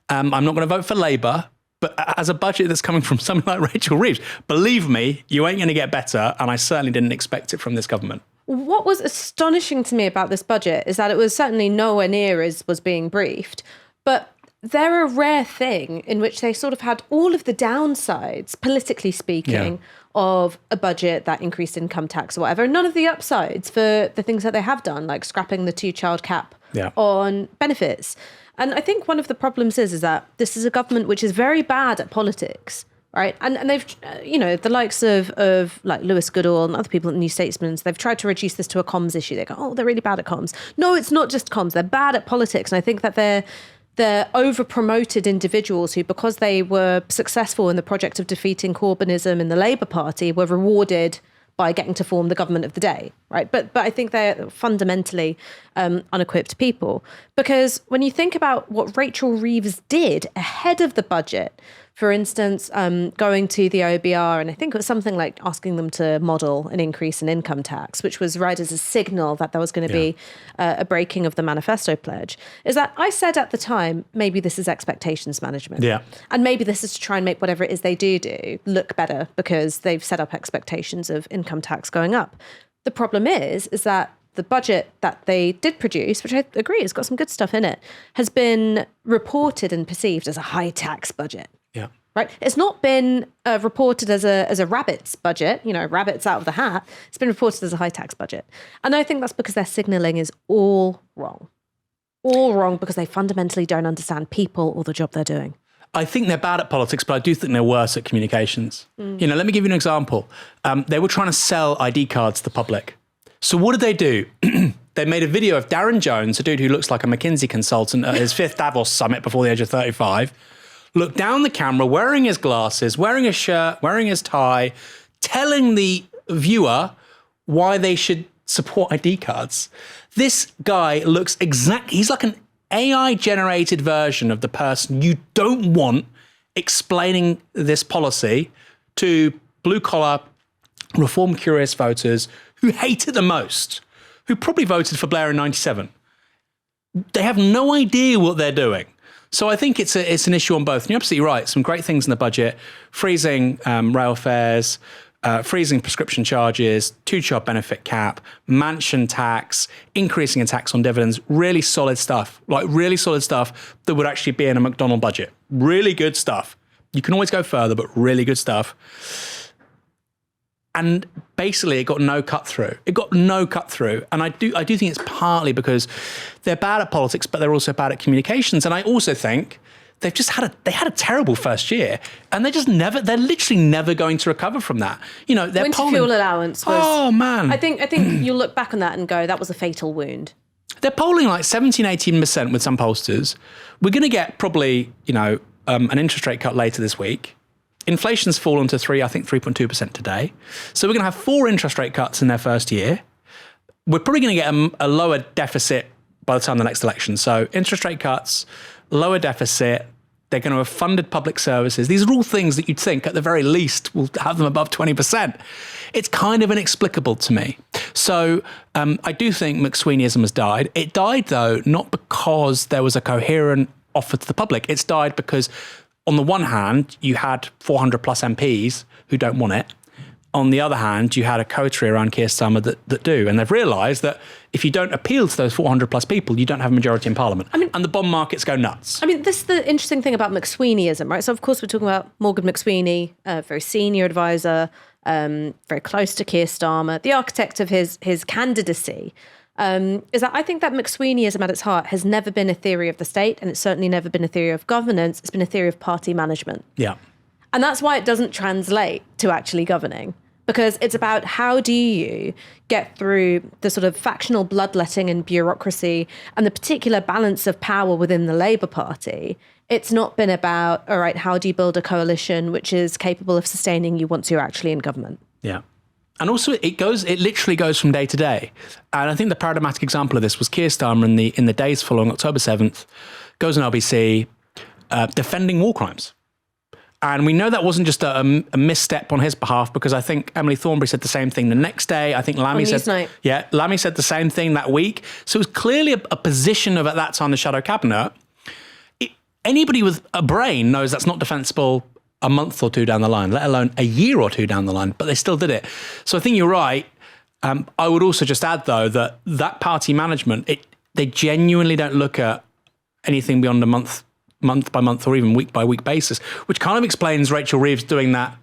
Speaker 2: I'm not going to vote for Labour, but as a budget that's coming from someone like Rachel Reeves, believe me, you ain't going to get better, and I certainly didn't expect it from this government.
Speaker 1: What was astonishing to me about this budget is that it was certainly nowhere near as was being briefed, but they're a rare thing in which they sort of had all of the downsides, politically speaking, of a budget that increased income tax or whatever, and none of the upsides for the things that they have done, like scrapping the 2-child cap on benefits. And I think one of the problems is that this is a government which is very bad at politics, right? And they've, the likes of like Lewis Goodall and other people at New Statesman, they've tried to reduce this to a comms issue. They go, oh, they're really bad at comms. No, it's not just comms. They're bad at politics. And I think that they're over-promoted individuals who, because they were successful in the project of defeating Corbynism in the Labour Party, were rewarded by getting to form the government of the day, right? But I think they're fundamentally unequipped people. Because when you think about what Rachel Reeves did ahead of the budget, for instance, going to the OBR, and I think it was something like asking them to model an increase in income tax, which was read as a signal that there was going to be a breaking of the manifesto pledge, is that I said at the time, maybe this is expectations management. Yeah. And maybe this is to try and make whatever it is they do look better because they've set up expectations of income tax going up. The problem is that the budget that they did produce, which I agree has got some good stuff in it, has been reported and perceived as a high tax budget.
Speaker 2: Yeah.
Speaker 1: Right. It's not been reported as a rabbits budget, rabbits out of the hat. It's been reported as a high tax budget. And I think that's because their signaling is all wrong. All wrong because they fundamentally don't understand people or the job they're doing.
Speaker 2: I think they're bad at politics, but I do think they're worse at communications. Let me give you an example. They were trying to sell ID cards to the public. So what did they do? They made a video of Darren Jones, a dude who looks like a McKinsey consultant at his 5th Davos summit before the age of 35, looked down the camera, wearing his glasses, wearing his shirt, wearing his tie, telling the viewer why they should support ID cards. This guy looks he's like an AI-generated version of the person you don't want explaining this policy to blue-collar, reform-curious voters who hate it the most, who probably voted for Blair in 97. They have no idea what they're doing. So I think it's an issue on both. And you're absolutely right. Some great things in the budget, freezing rail fares, freezing prescription charges, 2-child benefit cap, mansion tax, increasing a tax on dividends, really solid stuff, that would actually be in a McDonald budget. Really good stuff. You can always go further, but really good stuff. And basically it got no cut through. And I do think it's partly because they're bad at politics, but they're also bad at communications. And I also think they've just had a terrible first year, and they're literally never going to recover from that. Their
Speaker 1: winter fuel allowance was,
Speaker 2: oh man.
Speaker 1: I think you'll look back on that and go, that was a fatal wound.
Speaker 2: They're polling like 17, 18% with some pollsters. We're going to get probably, an interest rate cut later this week. Inflation's fallen to 3.2% today. So we're going to have 4 interest rate cuts in their first year. We're probably going to get a lower deficit by the time of the next election. So interest rate cuts, lower deficit. They're going to have funded public services. These are all things that you'd think at the very least will have them above 20%. It's kind of inexplicable to me. So I do think McSweeneyism has died. It died, though, not because there was a coherent offer to the public. It's died because on the one hand, you had 400 plus MPs who don't want it. On the other hand, you had a coterie around Keir Starmer that do. And they've realised that if you don't appeal to those 400 plus people, you don't have a majority in Parliament. And the bond markets go nuts.
Speaker 1: This is the interesting thing about McSweeneyism, right? So, of course, we're talking about Morgan McSweeney, a very senior advisor, very close to Keir Starmer, the architect of his candidacy. Is that I think that McSweeneyism at its heart has never been a theory of the state, and it's certainly never been a theory of governance. It's been a theory of party management.
Speaker 2: Yeah.
Speaker 1: And that's why it doesn't translate to actually governing, because it's about how do you get through the sort of factional bloodletting and bureaucracy and the particular balance of power within the Labour Party. It's not been about, all right, how do you build a coalition which is capable of sustaining you once you're actually in government?
Speaker 2: Yeah. And also, it literally goes from day to day. And I think the paradigmatic example of this was Keir Starmer in the days following October 7th, goes on LBC, defending war crimes. And we know that wasn't just a misstep on his behalf, because I think Emily Thornberry said the same thing the next day. I think Lammy said the same thing that week. So it was clearly a position of, at that time, the shadow cabinet. Anybody with a brain knows that's not defensible a month or two down the line, let alone a year or two down the line, but they still did it. So I think you're right. I would also just add, though, that party management, they genuinely don't look at anything beyond a month by month or even week by week basis, which kind of explains Rachel Reeves doing that.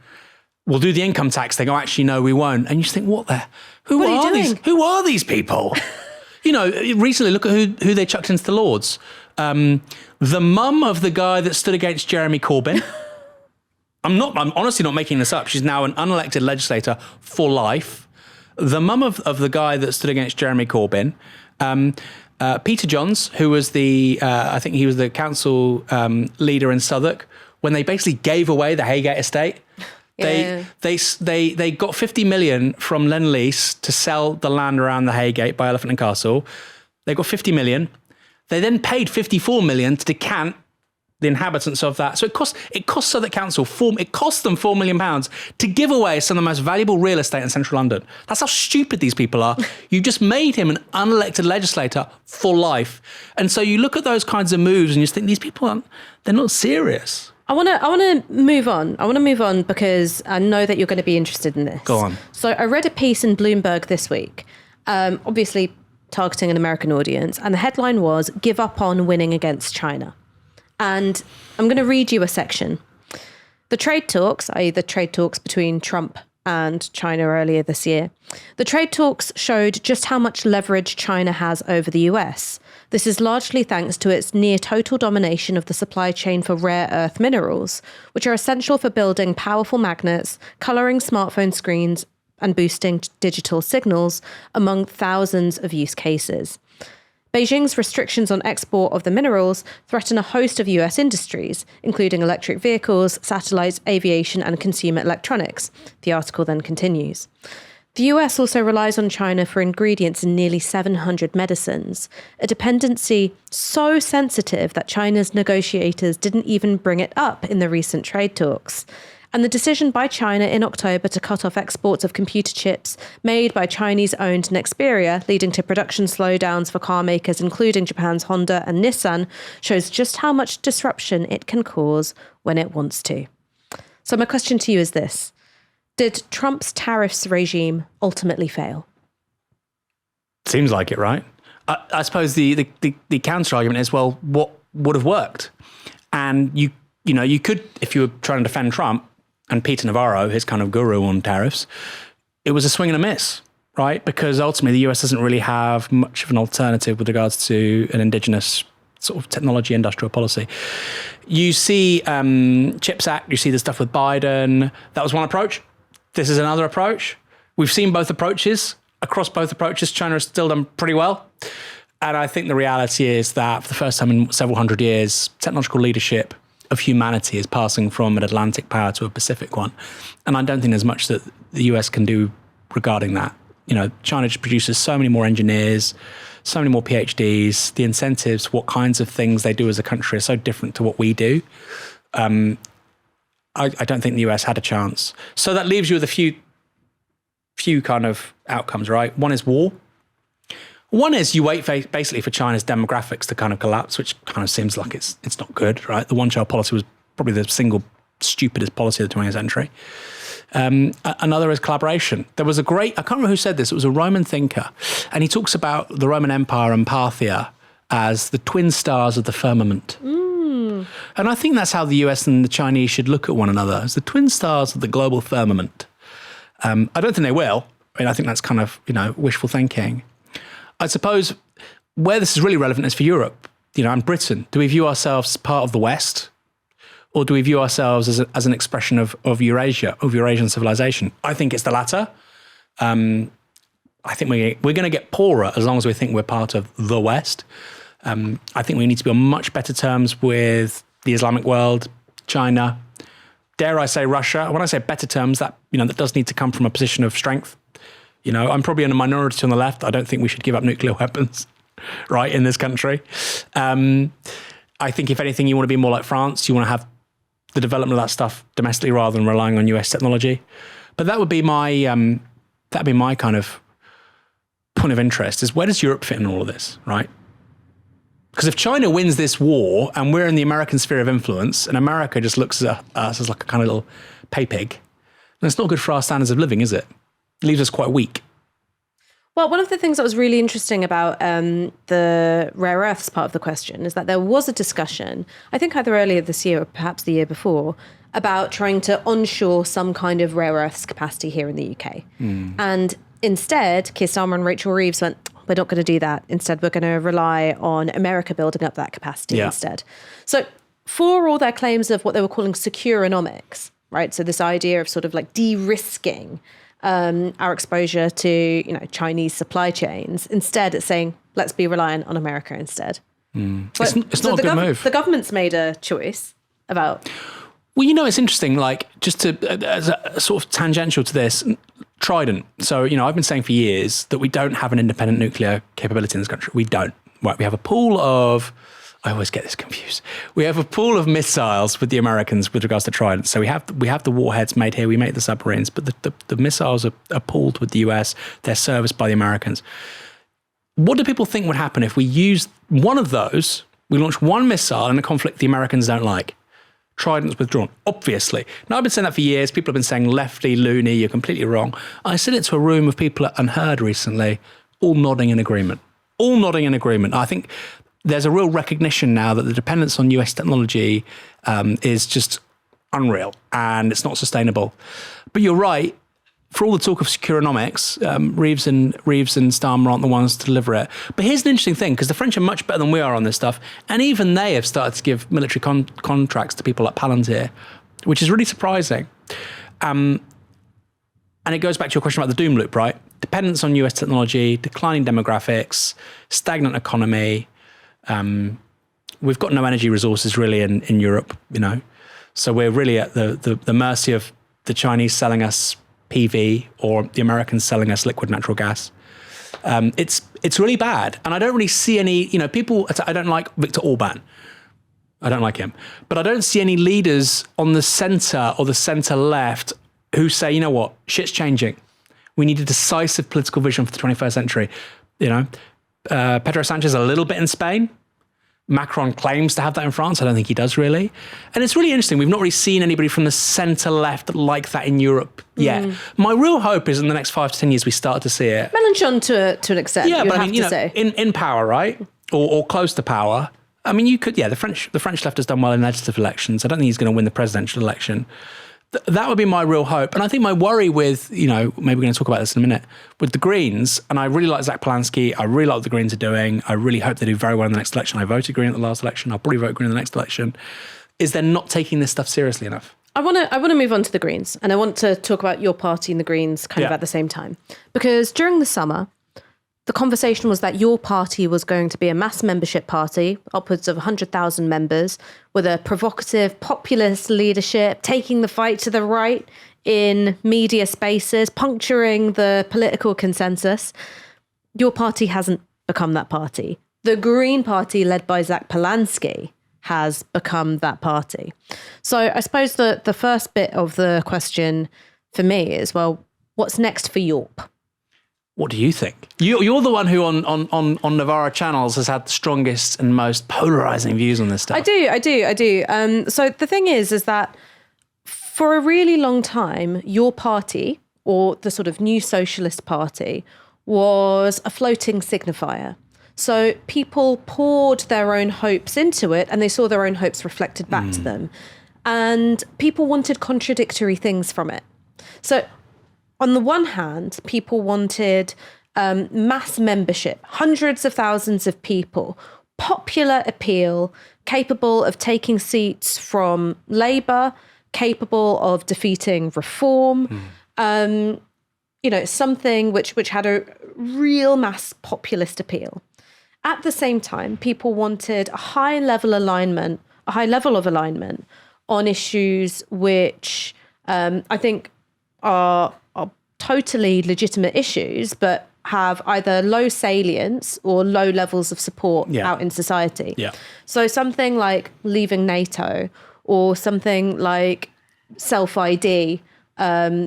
Speaker 2: We'll do the income tax thing. Oh, actually, no, we won't. And you just think, who are these people? Recently, look at who they chucked into the Lords. The mum of the guy that stood against Jeremy Corbyn. I'm honestly not making this up. She's now an unelected legislator for life. The mum of the guy that stood against Jeremy Corbyn. Peter Johns, who was I think he was the council leader in Southwark, when they basically gave away the Haygate estate. They got 50 million from Lend-Lease to sell the land around the Haygate by Elephant and Castle. They got 50 million. They then paid 54 million to decant the inhabitants of that. So it cost Southwark Council it cost them £4 million to give away some of the most valuable real estate in central London. That's how stupid these people are. You just made him an unelected legislator for life. And so you look at those kinds of moves and you just think these people they're not serious.
Speaker 1: I want to move on. I want to move on because I know that you're going to be interested in this.
Speaker 2: Go on.
Speaker 1: So I read a piece in Bloomberg this week. Obviously, targeting an American audience. And the headline was, "Give up on winning against China." And I'm going to read you a section. The trade talks, i.e. the trade talks between Trump and China earlier this year, the trade talks showed just how much leverage China has over the US. This is largely thanks to its near total domination of the supply chain for rare earth minerals, which are essential for building powerful magnets, colouring smartphone screens, and boosting digital signals, among thousands of use cases. Beijing's restrictions on export of the minerals threaten a host of US industries, including electric vehicles, satellites, aviation, and consumer electronics. The article then continues. The US also relies on China for ingredients in nearly 700 medicines, a dependency so sensitive that China's negotiators didn't even bring it up in the recent trade talks. And the decision by China in October to cut off exports of computer chips made by Chinese-owned Nexperia, leading to production slowdowns for car makers, including Japan's Honda and Nissan, shows just how much disruption it can cause when it wants to. So my question to you is this. Did Trump's tariffs regime ultimately fail?
Speaker 2: Seems like it, right? I suppose the counter argument is, well, what would have worked? And you could, if you were trying to defend Trump, and Peter Navarro, his kind of guru on tariffs, it was a swing and a miss, right? Because ultimately the US doesn't really have much of an alternative with regards to an indigenous sort of technology industrial policy. You see CHIPS Act, you see the stuff with Biden. That was one approach. This is another approach. We've seen both approaches. Across both approaches, China has still done pretty well. And I think the reality is that for the first time in several hundred years, technological leadership of humanity is passing from an Atlantic power to a Pacific one. And I don't think there's much that the US can do regarding that. China just produces so many more engineers, so many more PhDs. The incentives, what kinds of things they do as a country are so different to what we do. I don't think the US had a chance. So that leaves you with a few kind of outcomes, right? One is war. One is you wait basically for China's demographics to kind of collapse, which kind of seems like it's not good, right? The one-child policy was probably the single stupidest policy of the 20th century. Another is collaboration. There was I can't remember who said this, it was a Roman thinker, and he talks about the Roman Empire and Parthia as the twin stars of the firmament. And I think that's how the US and the Chinese should look at one another, as the twin stars of the global firmament. I don't think they will. I think that's kind of, wishful thinking. I suppose where this is really relevant is for Europe, and Britain. Do we view ourselves as part of the West, or do we view ourselves as an expression of Eurasia, of Eurasian civilization? I think it's the latter. I think we're going to get poorer as long as we think we're part of the West. I think we need to be on much better terms with the Islamic world, China, dare I say Russia. When I say better terms, that does need to come from a position of strength. I'm probably in a minority on the left. I don't think we should give up nuclear weapons, right, in this country. I think if anything, you want to be more like France. You want to have the development of that stuff domestically rather than relying on US technology. But that would be my kind of point of interest, is where does Europe fit in all of this, right? Because if China wins this war and we're in the American sphere of influence and America just looks at us as like a kind of little pay pig, then it's not good for our standards of living, is it? It leaves us quite weak.
Speaker 1: Well, one of the things that was really interesting about the rare earths part of the question is that there was a discussion, I think either earlier this year or perhaps the year before, about trying to onshore some kind of rare earths capacity here in the UK. And instead, Keir Starmer and Rachel Reeves went, we're not going to do that. Instead, we're going to rely on America building up that capacity instead. So for all their claims of what they were calling securonomics, right? So this idea of sort of like de-risking our exposure to, Chinese supply chains. Instead, it's saying, let's be reliant on America instead.
Speaker 2: It's not a good move.
Speaker 1: The government's made a choice about...
Speaker 2: Well, it's interesting, like, just to, as a sort of tangential to this, Trident. So, I've been saying for years that we don't have an independent nuclear capability in this country. We don't. Right, we have a pool of... I always get this confused. We have a pool of missiles with the Americans with regards to Trident. So we have the warheads made here, we make the submarines, but the missiles are pooled with the US. They're serviced by the Americans. What do people think would happen if we used one of those, we launch one missile in a conflict the Americans don't like? Trident's withdrawn, obviously. Now, I've been saying that for years. People have been saying lefty, loony, you're completely wrong. I sent it to a room of people at Unheard recently, all nodding in agreement. all nodding in agreement. I think there's a real recognition now that the dependence on US technology is just unreal and it's not sustainable. But you're right. For all the talk of securonomics, Reeves and Starmer aren't the ones to deliver it. But here's an interesting thing, because the French are much better than we are on this stuff, and even they have started to give military contracts to people like Palantir, which is really surprising. And it goes back to your question about the doom loop, right? Dependence on US technology, declining demographics, stagnant economy. We've got no energy resources really in Europe, So we're really at the mercy of the Chinese selling us PV or the Americans selling us liquid natural gas. It's really bad. And I don't really see any, people, I don't like Viktor Orban. I don't like him. But I don't see any leaders on the centre or the centre left who say, you know what, shit's changing. We need a decisive political vision for the 21st century. Pedro Sanchez a little bit in Spain. Macron claims to have that in France. I don't think he does really. And it's really interesting. We've not really seen anybody from the centre left like that in Europe yet. My real hope is in the next 5 to 10 years we start to see it.
Speaker 1: Mélenchon to an extent,
Speaker 2: yeah, but
Speaker 1: have to say.
Speaker 2: In power, right? Or close to power. I mean, you could, the French left has done well in legislative elections. I don't think he's going to win the presidential election. That would be my real hope. And I think my worry with, maybe we're going to talk about this in a minute, with the Greens, and I really like Zack Polanski, I really like what the Greens are doing, I really hope they do very well in the next election. I voted Green at the last election, I'll probably vote Green in the next election, is they're not taking this stuff seriously enough.
Speaker 1: I want to move on to the Greens, and I want to talk about your party and the Greens kind of at the same time. Because during the summer, the conversation was that your party was going to be a mass membership party, upwards of 100,000 members, with a provocative, populist leadership, taking the fight to the right in media spaces, puncturing the political consensus. Your party hasn't become that party. The Green Party, led by Zack Polanski, has become that party. So I suppose the first bit of the question for me is, well, what's next for Yorp?
Speaker 2: What do you think? You're the one who on Novara channels has had the strongest and most polarizing views on this stuff.
Speaker 1: I do. So the thing is that for a really long time, your party, or the sort of New Socialist Party, was a floating signifier. So people poured their own hopes into it and they saw their own hopes reflected back to them. And people wanted contradictory things from it. So on the one hand, people wanted mass membership, hundreds of thousands of people, popular appeal, capable of taking seats from Labour, capable of defeating Reform, something which had a real mass populist appeal. At the same time, people wanted a high level of alignment on issues which I think are totally legitimate issues, but have either low salience or low levels of support out in society. Yeah. So something like leaving NATO, or something like self-ID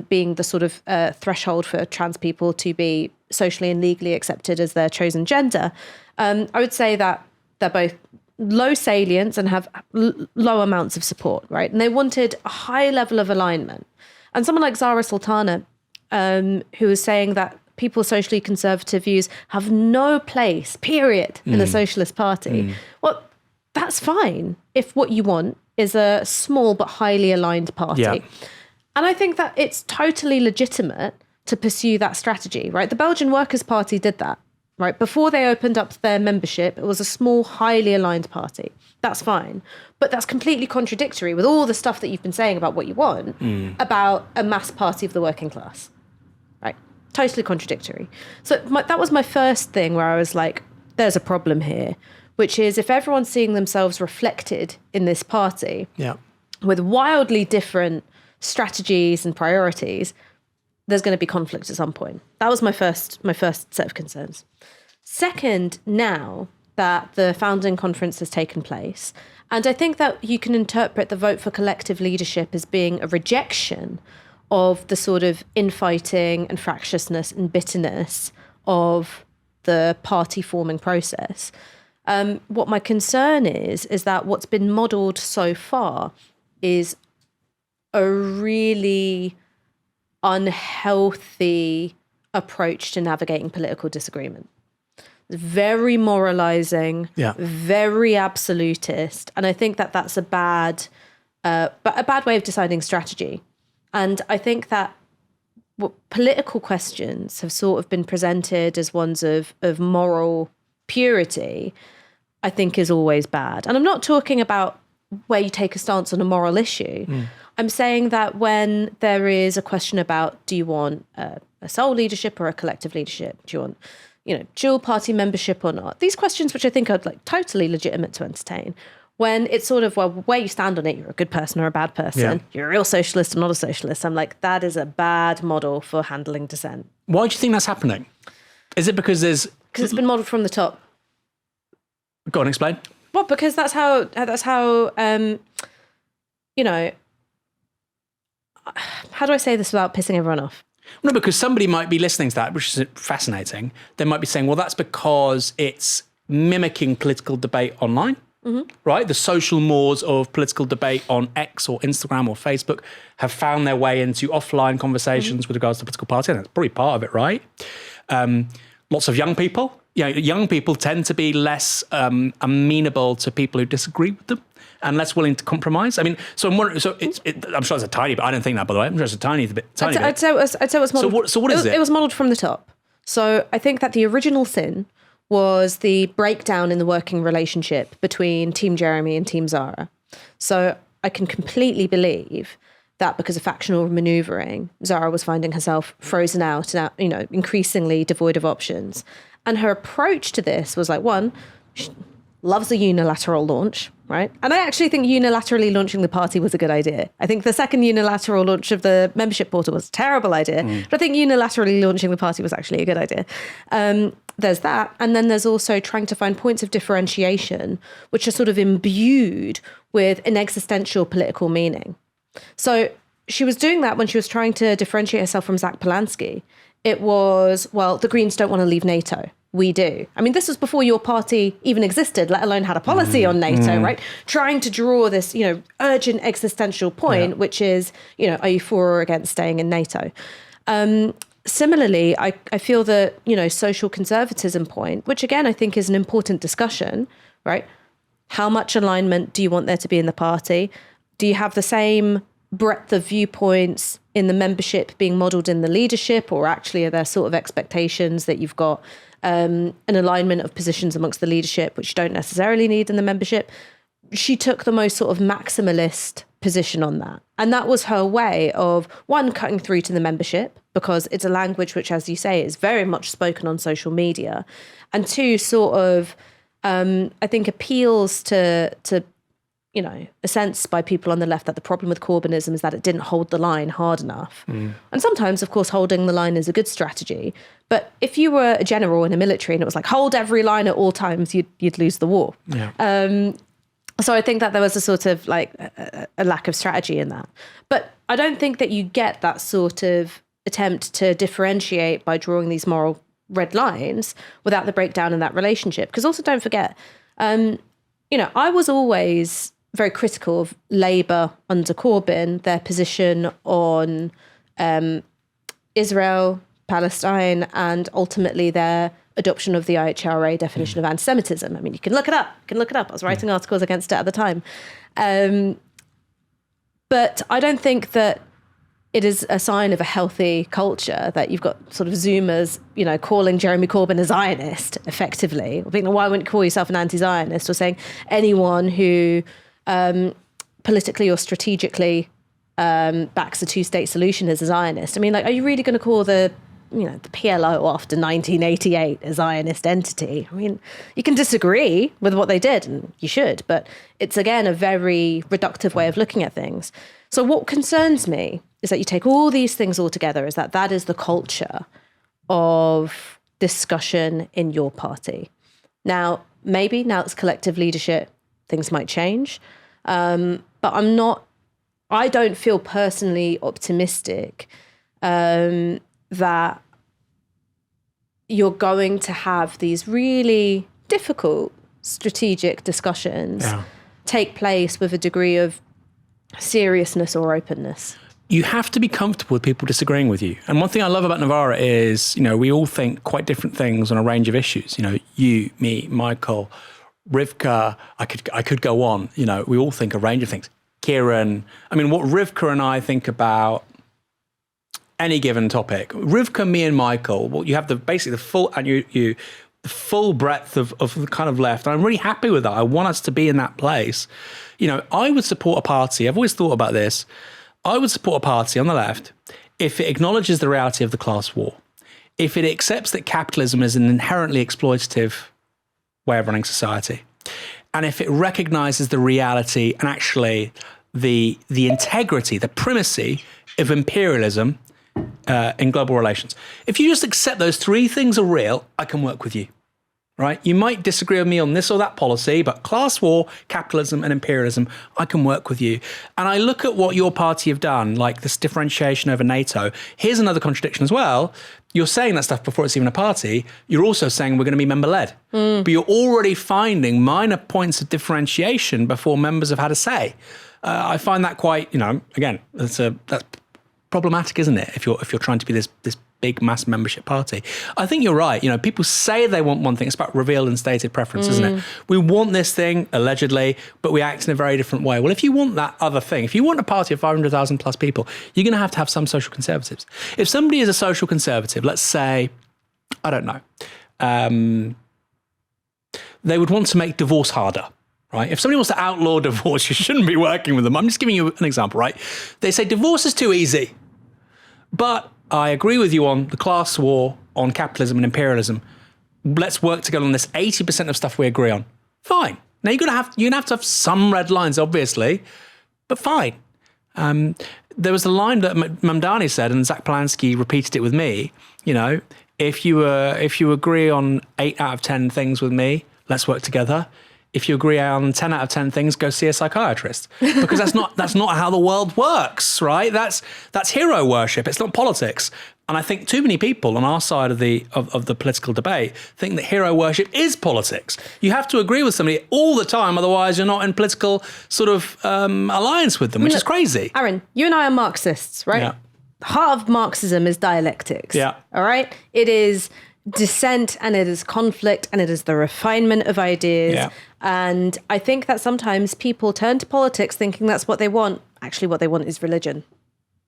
Speaker 1: being the sort of threshold for trans people to be socially and legally accepted as their chosen gender. I would say that they're both low salience and have low amounts of support, right? And they wanted a high level of alignment. And someone like Zara Sultana, who was saying that people's socially conservative views have no place, period, in a socialist party. Well, that's fine if what you want is a small but highly aligned party. Yeah. And I think that it's totally legitimate to pursue that strategy, right? The Belgian Workers' Party did that, right? Before they opened up their membership, it was a small, highly aligned party. That's fine. But that's completely contradictory with all the stuff that you've been saying about what you want, about a mass party of the working class, right? Totally contradictory. So that was my first thing where I was like, there's a problem here, which is if everyone's seeing themselves reflected in this party with wildly different strategies and priorities, there's going to be conflict at some point. That was my first set of concerns. Second, now that the founding conference has taken place, and I think that you can interpret the vote for collective leadership as being a rejection of the sort of infighting and fractiousness and bitterness of the party forming process. What my concern is that what's been modelled so far is a really unhealthy approach to navigating political disagreement. very moralizing,
Speaker 2: Yeah.
Speaker 1: very absolutist. And I think that that's a bad way of deciding strategy. And I think that political questions have sort of been presented as ones of moral purity, I think is always bad. And I'm not talking about where you take a stance on a moral issue. I'm saying that when there is a question about, do you want a sole leadership or a collective leadership? Do you want, dual party membership or not? These questions, which I think are like totally legitimate to entertain. When it's sort of, well, where you stand on it, you're a good person or a bad person. Yeah. You're a real socialist or not a socialist. I'm like, that is a bad model for handling dissent.
Speaker 2: Why do you think that's happening? Is it because it's
Speaker 1: been modelled from the top?
Speaker 2: Go on, explain.
Speaker 1: Well, because that's how how do I say this without pissing everyone off?
Speaker 2: No, because somebody might be listening to that, which is fascinating. They might be saying, well, that's because it's mimicking political debate online, right? The social mores of political debate on X or Instagram or Facebook have found their way into offline conversations with regards to political party, and that's probably part of it, right? Lots of young people. Young people tend to be less amenable to people who disagree with them and less willing to compromise. I mean, I'm sure it's a tiny bit. I don't think that, by the way. I'm sure it's a tiny bit.
Speaker 1: I'd say it was modelled.
Speaker 2: So what is it?
Speaker 1: It was modelled from the top. So I think that the original sin was the breakdown in the working relationship between Team Jeremy and Team Zara. So I can completely believe that because of factional manoeuvring, Zara was finding herself frozen out and increasingly devoid of options. And her approach to this was like, one, she loves a unilateral launch, right? And I actually think unilaterally launching the party was a good idea. I think the second unilateral launch of the membership portal was a terrible idea. But I think unilaterally launching the party was actually a good idea. There's that. And then there's also trying to find points of differentiation, which are sort of imbued with an existential political meaning. So she was doing that when she was trying to differentiate herself from Zack Polanski. It was, well, the Greens don't want to leave NATO. We do. I mean, this was before your party even existed, let alone had a policy on NATO, right? Trying to draw this, urgent existential point, which is, are you for or against staying in NATO? Similarly, I feel that, social conservatism point, which again, I think is an important discussion, right? How much alignment do you want there to be in the party? Do you have the same breadth of viewpoints in the membership being modelled in the leadership, or actually are there sort of expectations that you've got an alignment of positions amongst the leadership, which you don't necessarily need in the membership? She took the most sort of maximalist position on that. And that was her way of, one, cutting through to the membership, because it's a language which, as you say, is very much spoken on social media. And two, sort of, I think appeals to a sense by people on the left that the problem with Corbynism is that it didn't hold the line hard enough. And sometimes, of course, holding the line is a good strategy. But if you were a general in a military and it was like, hold every line at all times, you'd lose the war. Yeah. So I think that there was a sort of like a lack of strategy in that. But I don't think that you get that sort of attempt to differentiate by drawing these moral red lines without the breakdown in that relationship. Because also don't forget, I was always very critical of Labour under Corbyn, their position on Israel, Palestine, and ultimately their adoption of the IHRA definition of anti-Semitism. I mean, you can look it up. I was writing articles against it at the time. But I don't think that it is a sign of a healthy culture that you've got sort of Zoomers, calling Jeremy Corbyn a Zionist, effectively. Or being, why wouldn't you call yourself an anti-Zionist? Or saying anyone who politically or strategically backs a two-state solution is a Zionist. I mean, are you really going to call the PLO after 1988 a Zionist entity? I mean, you can disagree with what they did, and you should, but it's, again, a very reductive way of looking at things. So what concerns me is that you take all these things all together, is that is the culture of discussion in your party. Now it's collective leadership, things might change, but I don't feel personally optimistic that you're going to have these really difficult strategic discussions take place with a degree of seriousness or openness.
Speaker 2: you have to be comfortable with people disagreeing with you. And one thing I love about Novara is, we all think quite different things on a range of issues. You, me, Michael, Rivka, I could go on. We all think a range of things. Kieran, what Rivka and I think about any given topic. Rivka, me, and Michael. Well, you have the full and the full breadth of the kind of left. I'm really happy with that. I want us to be in that place. I would support a party. I've always thought about this. I would support a party on the left if it acknowledges the reality of the class war, if it accepts that capitalism is an inherently exploitative way of running society, and if it recognizes the reality and actually the integrity, the primacy of imperialism in global relations. If you just accept those three things are real, I can work with you, right? You might disagree with me on this or that policy, but class war, capitalism, and imperialism, I can work with you. And I look at what your party have done, like this differentiation over NATO. Here's another contradiction as well. You're saying that stuff before it's even a party. You're also saying we're going to be member-led. But you're already finding minor points of differentiation before members have had a say. I find that quite, again, that's problematic, isn't it? If you're trying to be this big mass membership party. I think you're right. People say they want one thing. It's about revealed and stated preference, isn't it? We want this thing, allegedly, but we act in a very different way. Well, if you want that other thing, if you want a party of 500,000 plus people, you're going to have some social conservatives. If somebody is a social conservative, let's say, I don't know, they would want to make divorce harder. Right? If somebody wants to outlaw divorce, you shouldn't be working with them. I'm just giving you an example, right? They say divorce is too easy. But I agree with you on the class war, on capitalism and imperialism. Let's work together on this 80% of stuff we agree on. Fine. Now you're gonna have to have some red lines, obviously, but fine. There was a line that Mamdani said, and Zack Polanski repeated it with me. If you agree on 8 out of 10 things with me, let's work together. If you agree on 10 out of 10 things, go see a psychiatrist, because that's not how the world works, right? That's hero worship. It's not politics. And I think too many people on our side of the political debate think that hero worship is politics. You have to agree with somebody all the time, otherwise you're not in political sort of alliance with them, which is crazy.
Speaker 1: Aaron, you and I are Marxists, right?
Speaker 2: Yeah.
Speaker 1: The heart of Marxism is dialectics.
Speaker 2: Yeah.
Speaker 1: All right? It is dissent, and it is conflict, and it is the refinement of ideas.
Speaker 2: Yeah.
Speaker 1: And I think that sometimes people turn to politics thinking that's what they want. Actually, what they want is religion.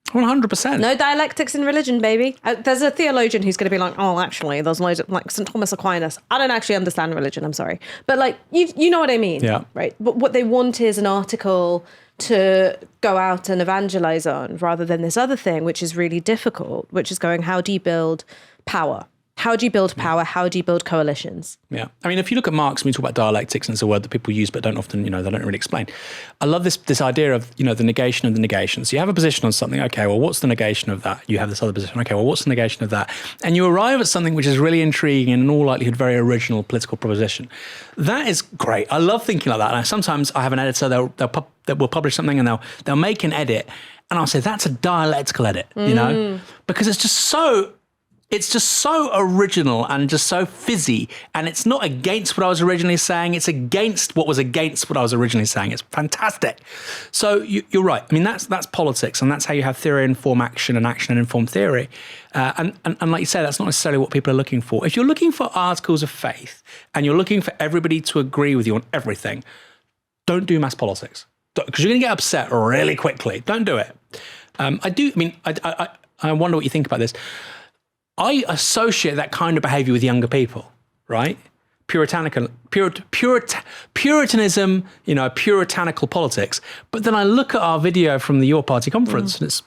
Speaker 2: 100%.
Speaker 1: No dialectics in religion, baby. There's a theologian who's going to be like, oh, actually, there's loads of, like, St. Thomas Aquinas. I don't actually understand religion, I'm sorry. But, like, you know what I mean.
Speaker 2: Yeah.
Speaker 1: Right? But what they want is an article to go out and evangelize on, rather than this other thing, which is really difficult, which is going, how do you build power? How do you build power? How do you build coalitions?
Speaker 2: Yeah. I mean, if you look at Marx, we talk about dialectics, and it's a word that people use but don't often, they don't really explain. I love this idea of, the negation of the negation. So you have a position on something. Okay, well, what's the negation of that? You have this other position. Okay, well, what's the negation of that? And you arrive at something which is really intriguing and in all likelihood very original political proposition. That is great. I love thinking like that. And sometimes I have an editor that will publish something and they'll make an edit, and I'll say that's a dialectical edit, because it's just so original and just so fizzy, and it's not against what I was originally saying. It's against what was against what I was originally saying. It's fantastic. So you're right. I mean, that's politics, and that's how you have theory inform action and action and inform theory. And like you say, that's not necessarily what people are looking for. If you're looking for articles of faith and you're looking for everybody to agree with you on everything, don't do mass politics, because you're going to get upset really quickly. Don't do it. I wonder what you think about this. I associate that kind of behavior with younger people, right? Puritanism, puritanical politics. But then I look at our video from the Your Party conference, and it's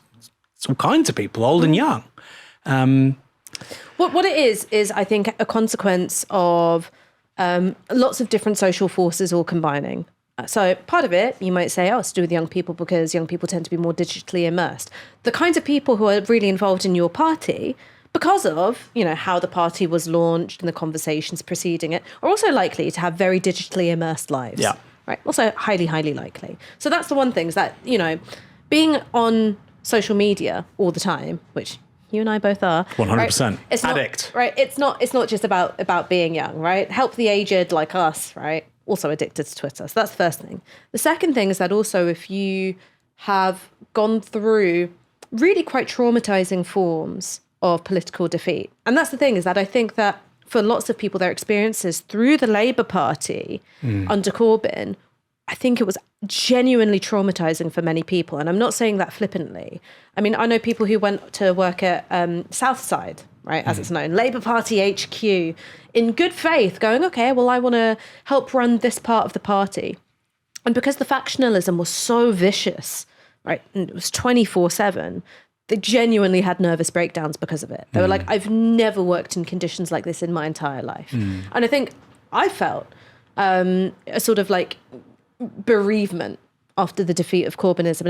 Speaker 2: all kinds of people, old and young.
Speaker 1: What it is I think a consequence of lots of different social forces all combining. So part of it, you might say, it's to do with young people because young people tend to be more digitally immersed. The kinds of people who are really involved in your party, because of, how the party was launched and the conversations preceding it, are also likely to have very digitally immersed lives. Yeah. Right. Also highly, highly likely. So that's the one thing, is that, being on social media all the time, which you and I both are.
Speaker 2: 100%.
Speaker 1: Right? It's
Speaker 2: addict.
Speaker 1: Right. It's not just about being young, right? Help the aged like us, right? Also addicted to Twitter. So that's the first thing. The second thing is that also, if you have gone through really quite traumatizing forms of political defeat. And that's the thing, is that I think that for lots of people, their experiences through the Labour Party under Corbyn, I think it was genuinely traumatizing for many people. And I'm not saying that flippantly. I mean, I know people who went to work at Southside, right, as it's known, Labour Party HQ, in good faith, going, okay, well, I want to help run this part of the party. And because the factionalism was so vicious, right, and it was 24/7, they genuinely had nervous breakdowns because of it. They were like, I've never worked in conditions like this in my entire life. And I think I felt a sort of like bereavement after the defeat of Corbynism.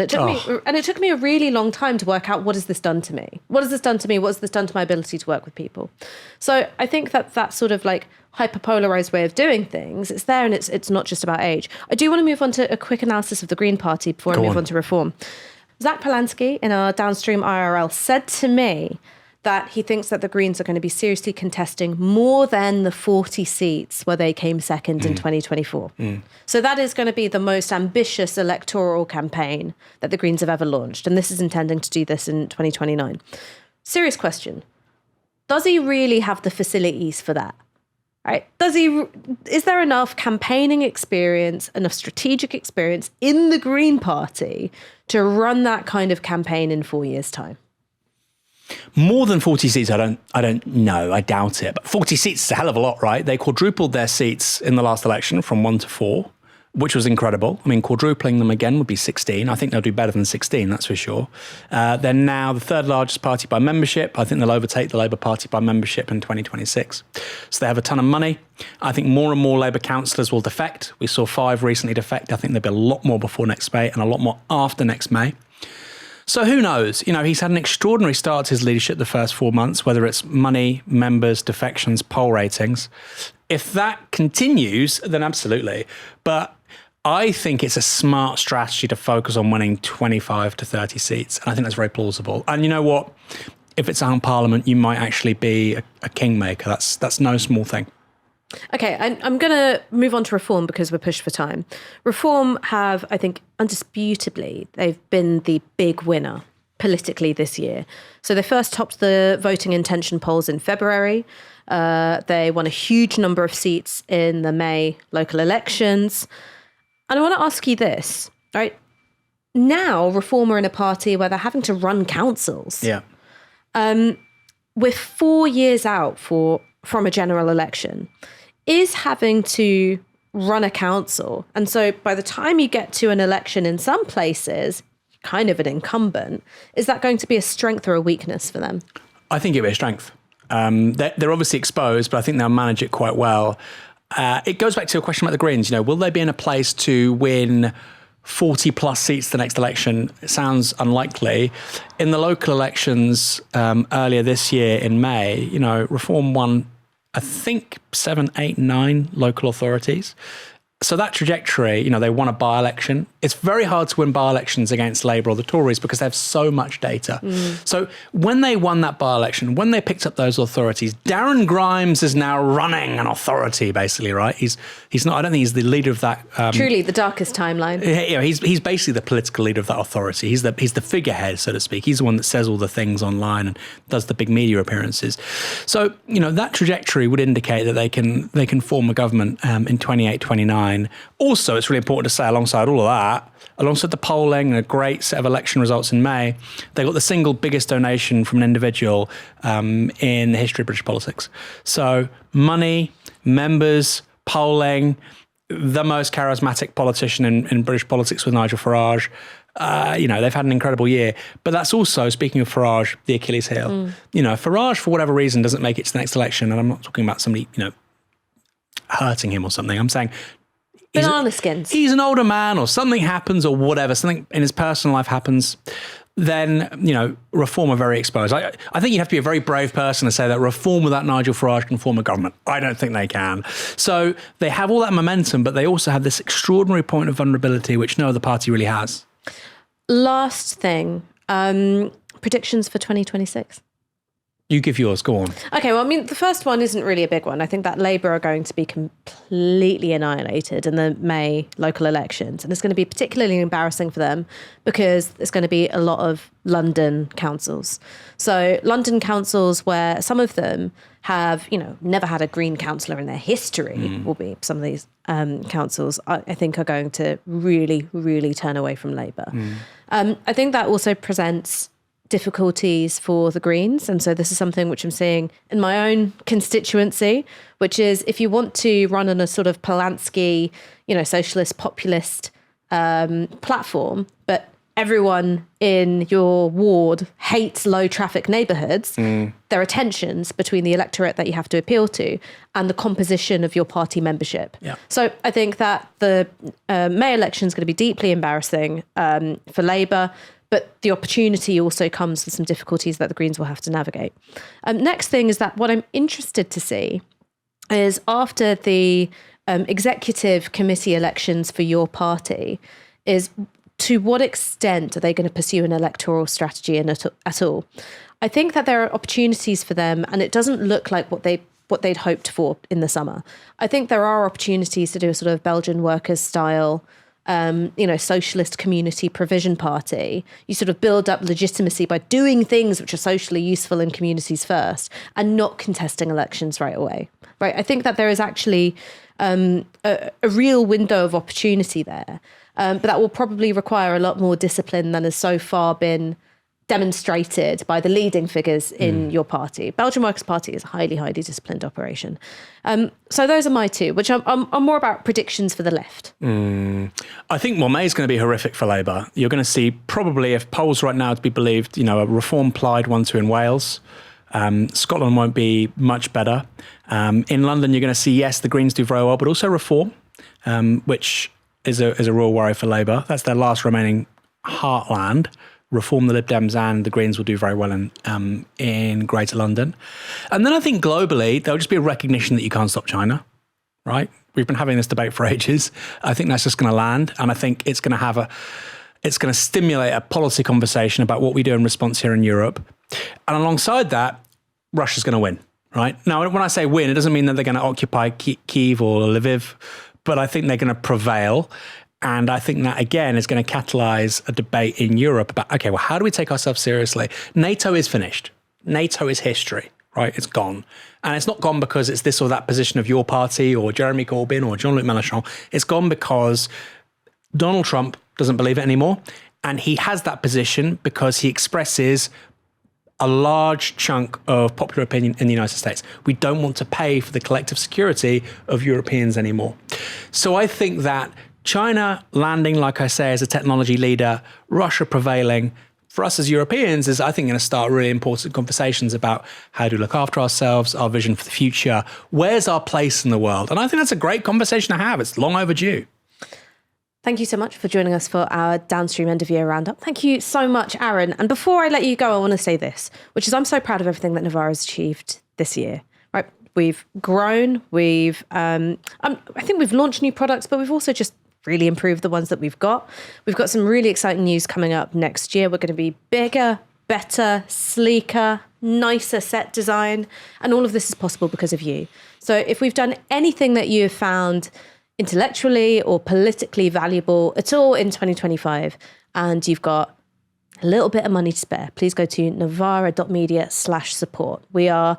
Speaker 1: And it took me a really long time to work out, what has this done to me? What has this done to me? What has this done to my ability to work with people? So I think that sort of like hyper-polarized way of doing things, it's there, and it's not just about age. I do want to move on to a quick analysis of the Green Party before I move on to reform. Zack Polanski in our Downstream IRL said to me that he thinks that the Greens are going to be seriously contesting more than the 40 seats where they came second in 2024. So that is going to be the most ambitious electoral campaign that the Greens have ever launched. And this is intending to do this in 2029. Serious question. Does he really have the facilities for that? Right? Is there enough campaigning experience, enough strategic experience in the Green Party to run that kind of campaign in 4 years' time?
Speaker 2: More than 40 seats, I don't know. I doubt it. But 40 seats is a hell of a lot, right? They quadrupled their seats in the last election from 1 to 4, which was incredible. I mean, quadrupling them again would be 16. I think they'll do better than 16, that's for sure. They're now the third largest party by membership. I think they'll overtake the Labour Party by membership in 2026. So they have a ton of money. I think more and more Labour councillors will defect. We saw 5 recently defect. I think there'll be a lot more before next May and a lot more after next May. So who knows? You know, he's had an extraordinary start to his leadership the first 4 months, whether it's money, members, defections, poll ratings. If that continues, then absolutely. But I think it's a smart strategy to focus on winning 25 to 30 seats. And I think that's very plausible. And you know what? If it's our parliament, you might actually be a kingmaker. That's no small thing.
Speaker 1: Okay, I'm going to move on to Reform because we're pushed for time. Reform have, I think, undisputably, they've been the big winner politically this year. So they first topped the voting intention polls in February. They won a huge number of seats in the May local elections. And I want to ask you this, right? Now, Reform are in a party where they're having to run councils.
Speaker 2: Yeah.
Speaker 1: We're 4 years out from a general election. Is having to run a council, and so by the time you get to an election in some places, kind of an incumbent, is that going to be a strength or a weakness for them?
Speaker 2: I think it'll be a strength. They're obviously exposed, but I think they'll manage it quite well. It goes back to a question about the Greens. You know, will they be in a place to win 40 plus seats the next election? It sounds unlikely. In the local elections earlier this year in May, you know, Reform won, I think, 7, 8, 9 local authorities. So that trajectory, you know, they won a by-election. It's very hard to win by-elections against Labour or the Tories because they have so much data. So when they won that by-election, when they picked up those authorities, Darren Grimes is now running an authority, basically, right? He's not, I don't think he's the leader of that.
Speaker 1: Truly the darkest timeline.
Speaker 2: Yeah, he's basically the political leader of that authority. He's the figurehead, so to speak. He's the one that says all the things online and does the big media appearances. So, you know, that trajectory would indicate that they can form a government in 28, 29. Also, it's really important to say alongside all of that, alongside the polling and a great set of election results in May, they got the single biggest donation from an individual in the history of British politics. So money, members, polling, the most charismatic politician in British politics with Nigel Farage. You know, they've had an incredible year. But that's also, speaking of Farage, the Achilles heel. You know, Farage, for whatever reason, doesn't make it to the next election. And I'm not talking about somebody, you know, hurting him or something. I'm saying
Speaker 1: banana skins.
Speaker 2: He's an older man or something happens or whatever, something in his personal life happens, then, you know, Reform are very exposed. I think you have to be a very brave person to say that Reform without Nigel Farage can form a government. I don't think they can. So they have all that momentum, but they also have this extraordinary point of vulnerability, which no other party really has.
Speaker 1: Last thing, predictions for 2026.
Speaker 2: You give yours, go on.
Speaker 1: Okay, well, I mean, the first one isn't really a big one. I think that Labour are going to be completely annihilated in the May local elections. And it's going to be particularly embarrassing for them because there's going to be a lot of London councils. So London councils where some of them have, never had a Green councillor in their history will be some of these councils, I think are going to really, really turn away from Labour. I think that also presents difficulties for the Greens. And so this is something which I'm seeing in my own constituency, which is if you want to run on a sort of Polanski, socialist populist platform, but everyone in your ward hates low traffic neighbourhoods, there are tensions between the electorate that you have to appeal to and the composition of your party membership.
Speaker 2: Yeah.
Speaker 1: So I think that the May election is going to be deeply embarrassing for Labour, but the opportunity also comes with some difficulties that the Greens will have to navigate. Next thing is that what I'm interested to see is after the executive committee elections for your party is to what extent are they going to pursue an electoral strategy at all? I think that there are opportunities for them, and it doesn't look like what they'd hoped for in the summer. I think there are opportunities to do a sort of Belgian workers style socialist community provision party. You sort of build up legitimacy by doing things which are socially useful in communities first and not contesting elections right away. Right? I think that there is actually a real window of opportunity there, but that will probably require a lot more discipline than has so far been demonstrated by the leading figures in your party. Belgian Workers' Party is a highly, highly disciplined operation. So those are my two, which are more about predictions for the left.
Speaker 2: I think May is going to be horrific for Labour. You're going to see probably, if polls right now to be believed, a Reform Plaid 1-2 in Wales. Scotland won't be much better. In London, you're going to see, yes, the Greens do very well, but also Reform, which is a real worry for Labour. That's their last remaining heartland. Reform, the Lib Dems and the Greens will do very well in Greater London. And then I think globally, there'll just be a recognition that you can't stop China, right? We've been having this debate for ages. I think that's just going to land. And I think it's going to stimulate a policy conversation about what we do in response here in Europe. And alongside that, Russia's going to win, right? Now, when I say win, it doesn't mean that they're going to occupy Kyiv or Lviv, but I think they're going to prevail. And I think that, again, is going to catalyze a debate in Europe about, okay, well, how do we take ourselves seriously? NATO is finished. NATO is history, right? It's gone. And it's not gone because it's this or that position of your party or Jeremy Corbyn or Jean-Luc Mélenchon. It's gone because Donald Trump doesn't believe it anymore. And he has that position because he expresses a large chunk of popular opinion in the United States. We don't want to pay for the collective security of Europeans anymore. So I think that China landing, like I say, as a technology leader, Russia prevailing, for us as Europeans is, I think, going to start really important conversations about how to look after ourselves, our vision for the future, where's our place in the world? And I think that's a great conversation to have. It's long overdue.
Speaker 1: Thank you so much for joining us for our Downstream end of year roundup. Thank you so much, Aaron. And before I let you go, I want to say this, which is I'm so proud of everything that Novara has achieved this year. Right? We've grown. I think we've launched new products, but we've also just really improved the ones that we've got. We've got some really exciting news coming up next year. We're going to be bigger, better, sleeker, nicer set design. And all of this is possible because of you. So if we've done anything that you have found intellectually or politically valuable at all in 2025, and you've got a little bit of money to spare, please go to novara.media/support. We are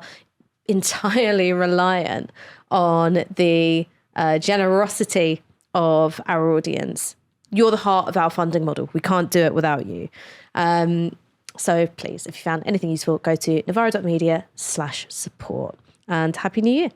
Speaker 1: entirely reliant on the generosity of our audience. You're the heart of our funding model. We can't do it without you. So please, if you found anything useful, go to novara.media/support. And Happy New Year.